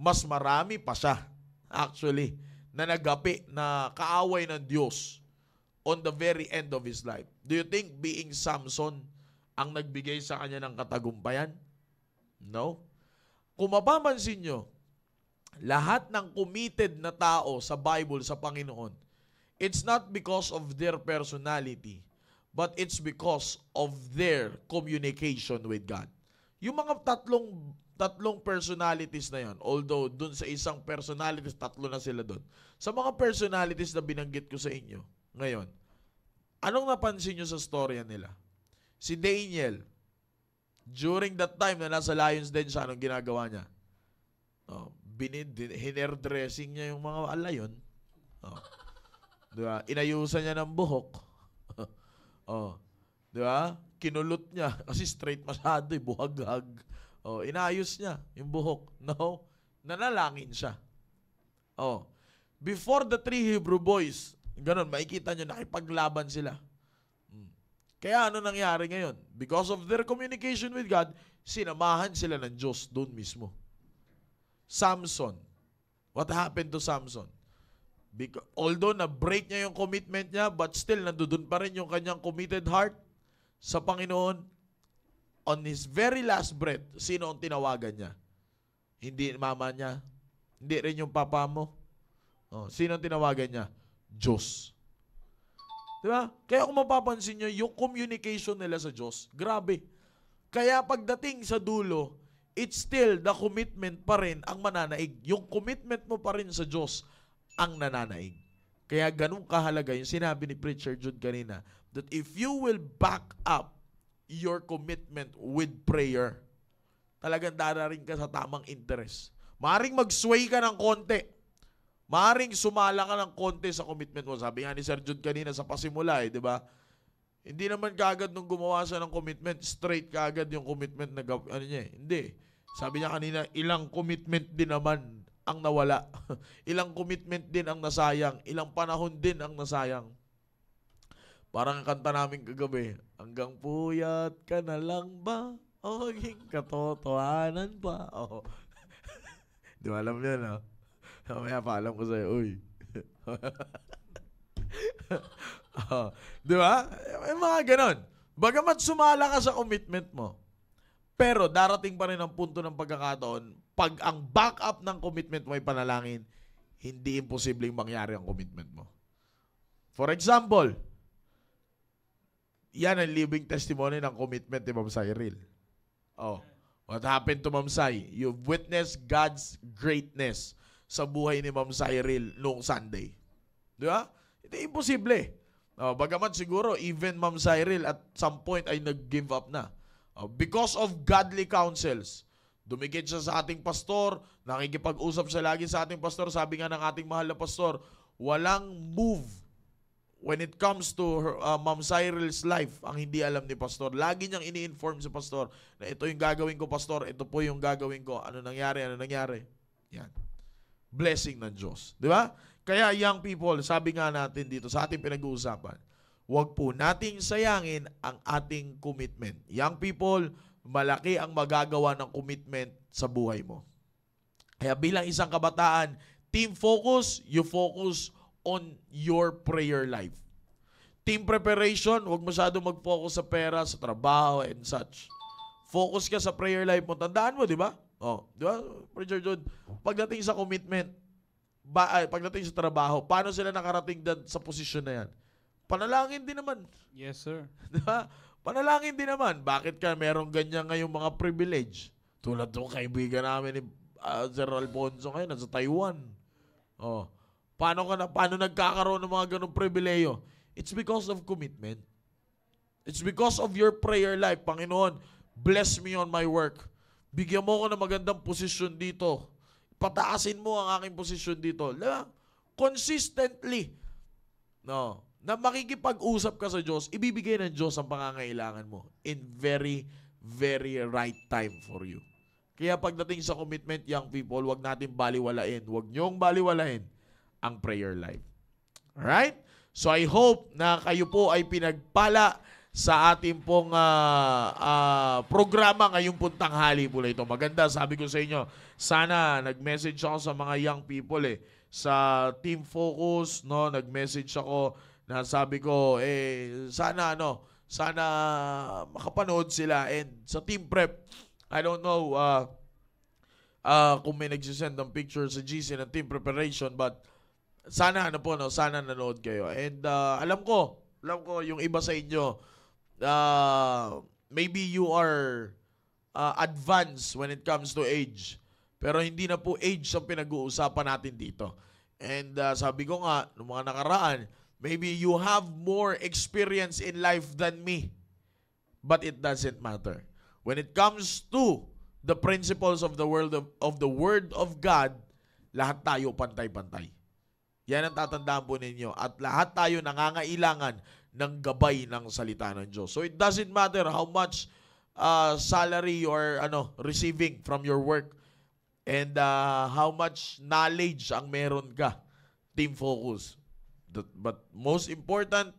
Mas marami pa siya, actually, na nagapi, na kaaway ng Diyos on the very end of his life. Do you think being Samson ang nagbigay sa kanya ng katagumpayan? No. Kung mapapansin nyo, lahat ng committed na tao sa Bible, sa Panginoon, it's not because of their personality, but it's because of their communication with God. Yung mga tatlong personalities na yan, although dun sa isang personalities, tatlo na sila dun. Sa mga personalities na binanggit ko sa inyo ngayon, anong napansin nyo sa storya nila? Si Daniel, during that time na nasa lion's den siya, anong ginagawa niya? Hinairdressing niya yung mga alayon. Diba? Inayusan niya ng buhok. Diba? Kinulot niya kasi straight masyado, buhag-hag. Inayos niya yung buhok. No? Nanalangin siya. Before the three Hebrew boys, ganun, makikita nyo, nakipaglaban sila. Kaya ano nangyari ngayon? Because of their communication with God, sinamahan sila ng Diyos doon mismo. Samson. What happened to Samson? Although na-break niya yung commitment niya, but still nandoon pa rin yung kanyang committed heart sa Panginoon. On his very last breath, sino ang tinawagan niya? Hindi mama niya. Hindi rin yung papa mo. Sino ang tinawagan niya? Diyos. Diba? Kaya kung mapapansin nyo, yung communication nila sa Diyos, grabe. Kaya pagdating sa dulo, it's still the commitment pa rin ang mananaig. Yung commitment mo pa rin sa Diyos ang nananaig. Kaya ganun kahalaga yung sinabi ni Preacher Jude kanina, that if you will back up your commitment with prayer, talagang darating ka sa tamang interest. Maaring mag-sway ka ng konti. Maaring sumala ka ng konti sa commitment mo. Sabi nga ni Sir Jude kanina sa pasimula, di ba? Hindi naman kaagad nung gumawa siya ng commitment, straight kaagad yung commitment na niya. Hindi. Sabi niya kanina, ilang commitment din naman ang nawala. Ilang commitment din ang nasayang. Ilang panahon din ang nasayang. Parang ang kanta namin kagabi, hanggang puyat ka na lang ba? O maging katotohanan pa? Di ba alam niya, no? Mamaya pa alam ko sa'yo, uy. Di ba? May mga ganon. Bagamat sumala ka sa commitment mo, pero darating pa rin ang punto ng pagkakataon, pag ang backup ng commitment mo ay panalangin, hindi imposibleng mangyari ang commitment mo. For example, yan ang living testimony ng commitment ni Ma'am Cyril. What happened to Ma'am Sai? You've witnessed God's greatness sa buhay ni Ma'am Cyril noong Sunday. Di ba? Hindi imposible. Bagamat siguro, even Ma'am Cyril at some point ay nag-give up na. Because of godly counsels. Dumikit siya sa ating pastor, nakikipag-usap siya lagi sa ating pastor. Sabi nga ng ating mahal na pastor, walang move when it comes to Ma'am Cyril's life ang hindi alam ni pastor. Lagi niyang ini-inform si pastor na ito yung gagawin ko, pastor. Ito po yung gagawin ko. Ano nangyari? Yan. Blessing ng Diyos. Di ba? Kaya young people, sabi nga natin dito sa ating pinag-uusapan, huwag po nating sayangin ang ating commitment. Young people, malaki ang magagawa ng commitment sa buhay mo. Kaya bilang isang kabataan, team focus, you focus on your prayer life. Team preparation, huwag masyado mag-focus sa pera, sa trabaho, and such. Focus ka sa prayer life mo. Tandaan mo, di ba? Di ba, Preacher Jude? Pagdating sa commitment, pagdating sa trabaho, paano sila nakarating sa posisyon na yan? Panalangin din naman. Yes, sir. Di ba? Panalangin din naman. Bakit ka merong ganyan ngayong mga privilege? Tulad ng kaibigan namin ni Sir Alfonso ngayon, nasa Taiwan. Paano nagkakaroon ng mga ganong pribileyo? It's because of commitment. It's because of your prayer life. Panginoon, bless me on my work. Bigyan mo ko ng magandang posisyon dito. Pataasin mo ang aking posisyon dito. Consistently. Na makikipag-usap ka sa Diyos, ibibigay ng Diyos ang pangangailangan mo in very, very right time for you. Kaya pagdating sa commitment, young people, wag natin baliwalain. Wag niyong baliwalain ang prayer life. Alright? So I hope na kayo po ay pinagpala sa ating pong programa ngayong puntanghali po na ito. Maganda, sabi ko sa inyo, sana nag-message ako sa mga young people sa Team Focus, no, nag-message ako na sabi ko, sana makapanood sila. And sa Team Prep, I don't know kung may nagsisend ng picture sa GC ng team preparation, but sana sana nanood kayo. And alam ko yung iba sa inyo, maybe you are advanced when it comes to age. Pero hindi na po age ang pinag-uusapan natin dito. And sabi ko nga, noong mga nakaraan, maybe you have more experience in life than me. But it doesn't matter. When it comes to the principles of the Word of God, lahat tayo pantay-pantay. Yan ang tatandaan po ninyo. At lahat tayo nangangailangan ng gabay ng salita ng Diyos. So it doesn't matter how much salary you are receiving from your work and how much knowledge ang meron ka. Team focus. But most important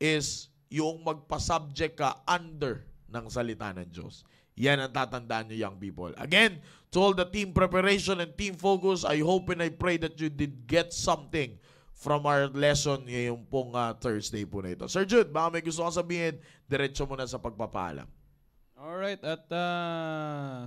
is yung magpa-subject ka under ng salita ng Diyos. Yan ang tatandaan nyo, young people. Again, to all the team preparation and team focus, I hope and I pray that you did get something from our lesson ngayong pong Thursday po na ito. Sir Jude, baka may gusto kang sabihin, diretso mo na sa pagpapaalam. Alright, at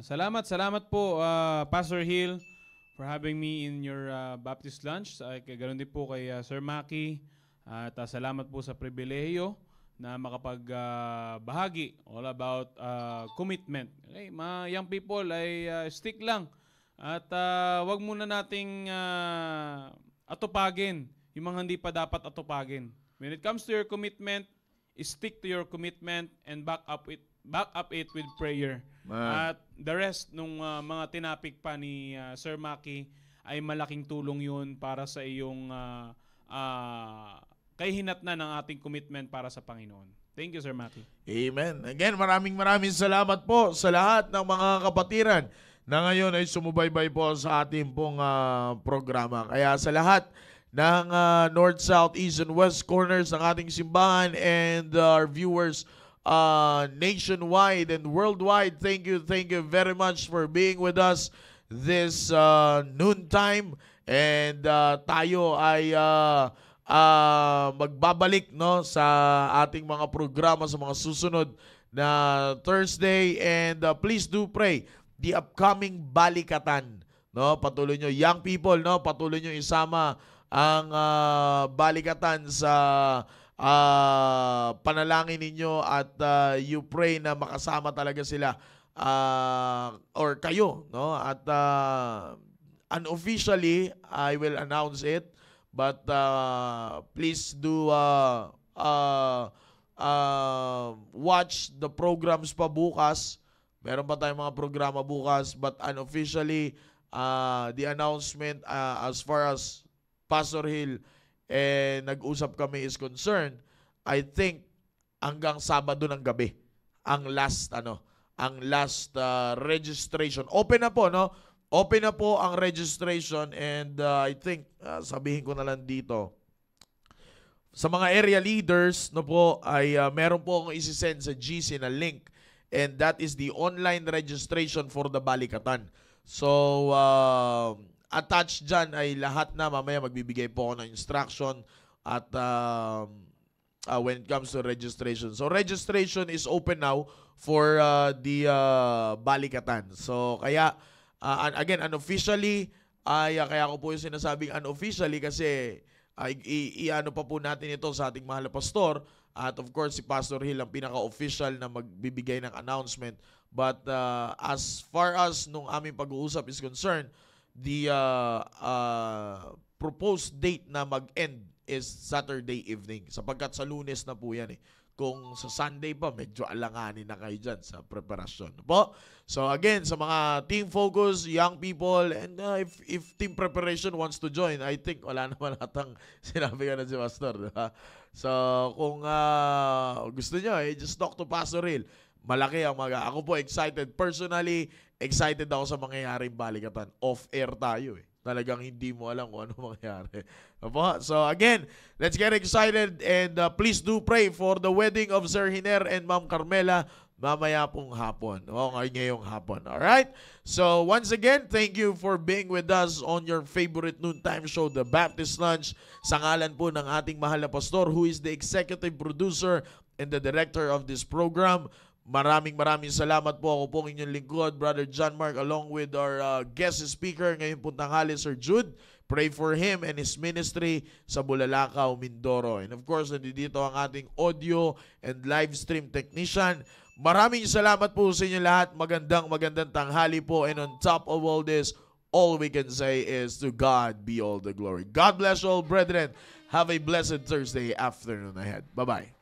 salamat po Pastor Hill for having me in your Baptist lunch. Ganoon din po kay Sir Maki. At salamat po sa pribilehiyo na makapagbahagi all about commitment. Okay, mga young people ay stick lang at wag muna nating atupagin yung mga hindi pa dapat atupagin. When it comes to your commitment, stick to your commitment and back up it with prayer. At the rest nung mga tinapik pa ni Sir Maki ay malaking tulong yun para sa iyong kahihinatnan ng ating commitment para sa Panginoon. Thank you, Sir Maki. Amen. Again, maraming salamat po sa lahat ng mga kapatiran na ngayon ay sumubaybay po sa ating pong programa. Kaya sa lahat ng North, South, East, and West corners ng ating simbahan and our viewers nationwide and worldwide, thank you very much for being with us this noontime. And tayo ay magbabalik sa ating mga programa sa mga susunod na Thursday, and please do pray the upcoming balikatan, patuloy nyo, young people, patuloy nyo isama ang balikatan sa panalangin ninyo, at you pray na makasama talaga sila or kayo, at unofficially I will announce it. But please do watch the programs pa bukas. Meron pa tayong mga programa bukas. But unofficially, the announcement as far as Pastor Hill nag-usap kami is concerned, I think hanggang Sabado ng gabi ang last registration. Open na po, Open na po ang registration, and I think, sabihin ko na lang dito, sa mga area leaders, ay meron po akong isi-send sa GC na link, and that is the online registration for the balikatan. So, attached dyan ay lahat na. Mamaya magbibigay po ako ng instruction at when it comes to registration. So, registration is open now for the Balikatan. So, kaya, again, unofficially, kaya ko po yung sinasabing unofficially kasi i-ano pa po natin ito sa ating mahal na pastor. At of course, si Pastor Hill ang pinaka-official na magbibigay ng announcement. But as far as nung aming pag-uusap is concerned, the proposed date na mag-end is Saturday evening. Sapagkat sa Lunes na po yan eh. Kung sa Sunday pa, medyo alanganin na kayo dyan sa preparasyon. Po? So again, sa mga team focus, young people, and if team preparation wants to join, I think wala naman atang sinabi ka na si Pastor. Diba? So kung gusto nyo, just talk to Pastor Hill. Malaki ang ako po excited. Personally, excited ako sa mangyayaring Balikatan. Off-air tayo eh. Talagang hindi mo alam kung ano mangyari. So again, let's get excited and please do pray for the wedding of Sir Hiner and Ma'am Carmela mamaya pong hapon. Ngayong hapon. Alright? So once again, thank you for being with us on your favorite noontime show, The Baptist Lunch. Sa ngalan po ng ating mahal na pastor who is the executive producer and the director of this program. Maraming salamat po. Ako pong inyong lingkod, Brother John Mark, along with our guest speaker ngayon po tanghali, Sir Jude. Pray for him and his ministry sa Bulalakaw, Mindoro. And of course, nandito ang ating audio and live stream technician. Maraming salamat po sa inyo lahat. Magandang tanghali po. And on top of all this, all we can say is to God be all the glory. God bless you all, brethren. Have a blessed Thursday afternoon ahead. Bye-bye.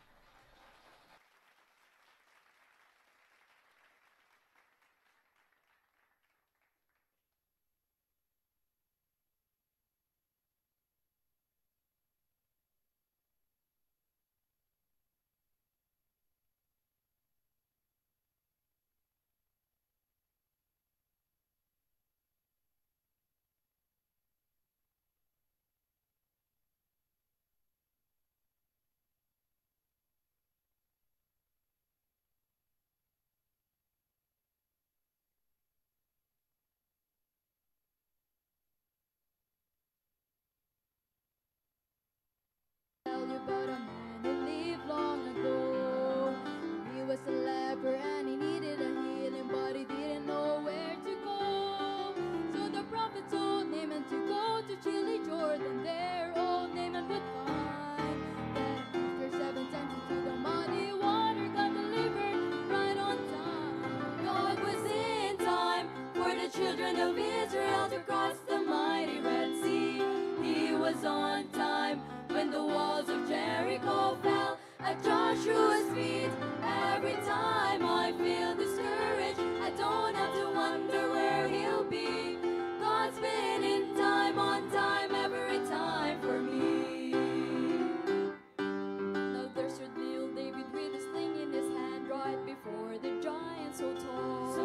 Tell you about a man who lived long ago. He was a leper and he needed a healing, but he didn't know where to go. So the prophet told Naaman to go to chilly Jordan. There, old Naaman would find that after 7 times into the muddy water, got delivered right on time. God was in time for the children of Israel to cross the mighty Red Sea. He was on time when the walls of Jericho fell at Joshua's feet. Every time I feel discouraged, I don't have to wonder where he'll be. God's been in time, on time, every time for me. Now there stood little David with a sling in his hand right before the giant so tall.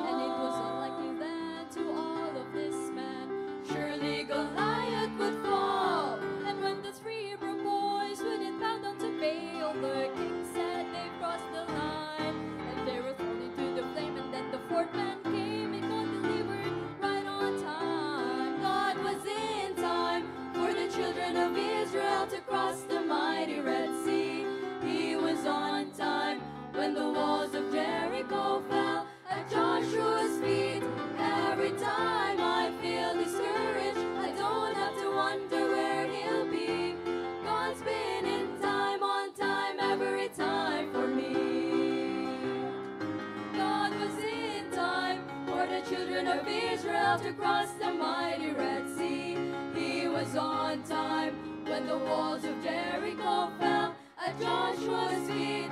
And it was unlikely that to all of this man, surely Goliath would fall. And when the 3 Hebrew boys wouldn't bow down to Baal, the king said they crossed the line. And they were thrown into the flame, and then the 4th man came and got delivered right on time. God was in time for the children of Israel to cross the mighty Red Sea. He was on time when the walls of Jericho fell at Joshua's feet. Every time I feel discouraged, I don't have to wonder where he'll be. God's been in time, on time, every time for me. God was in time for the children of Israel to cross the mighty Red Sea. He was on time when the walls of Jericho fell at Joshua's feet.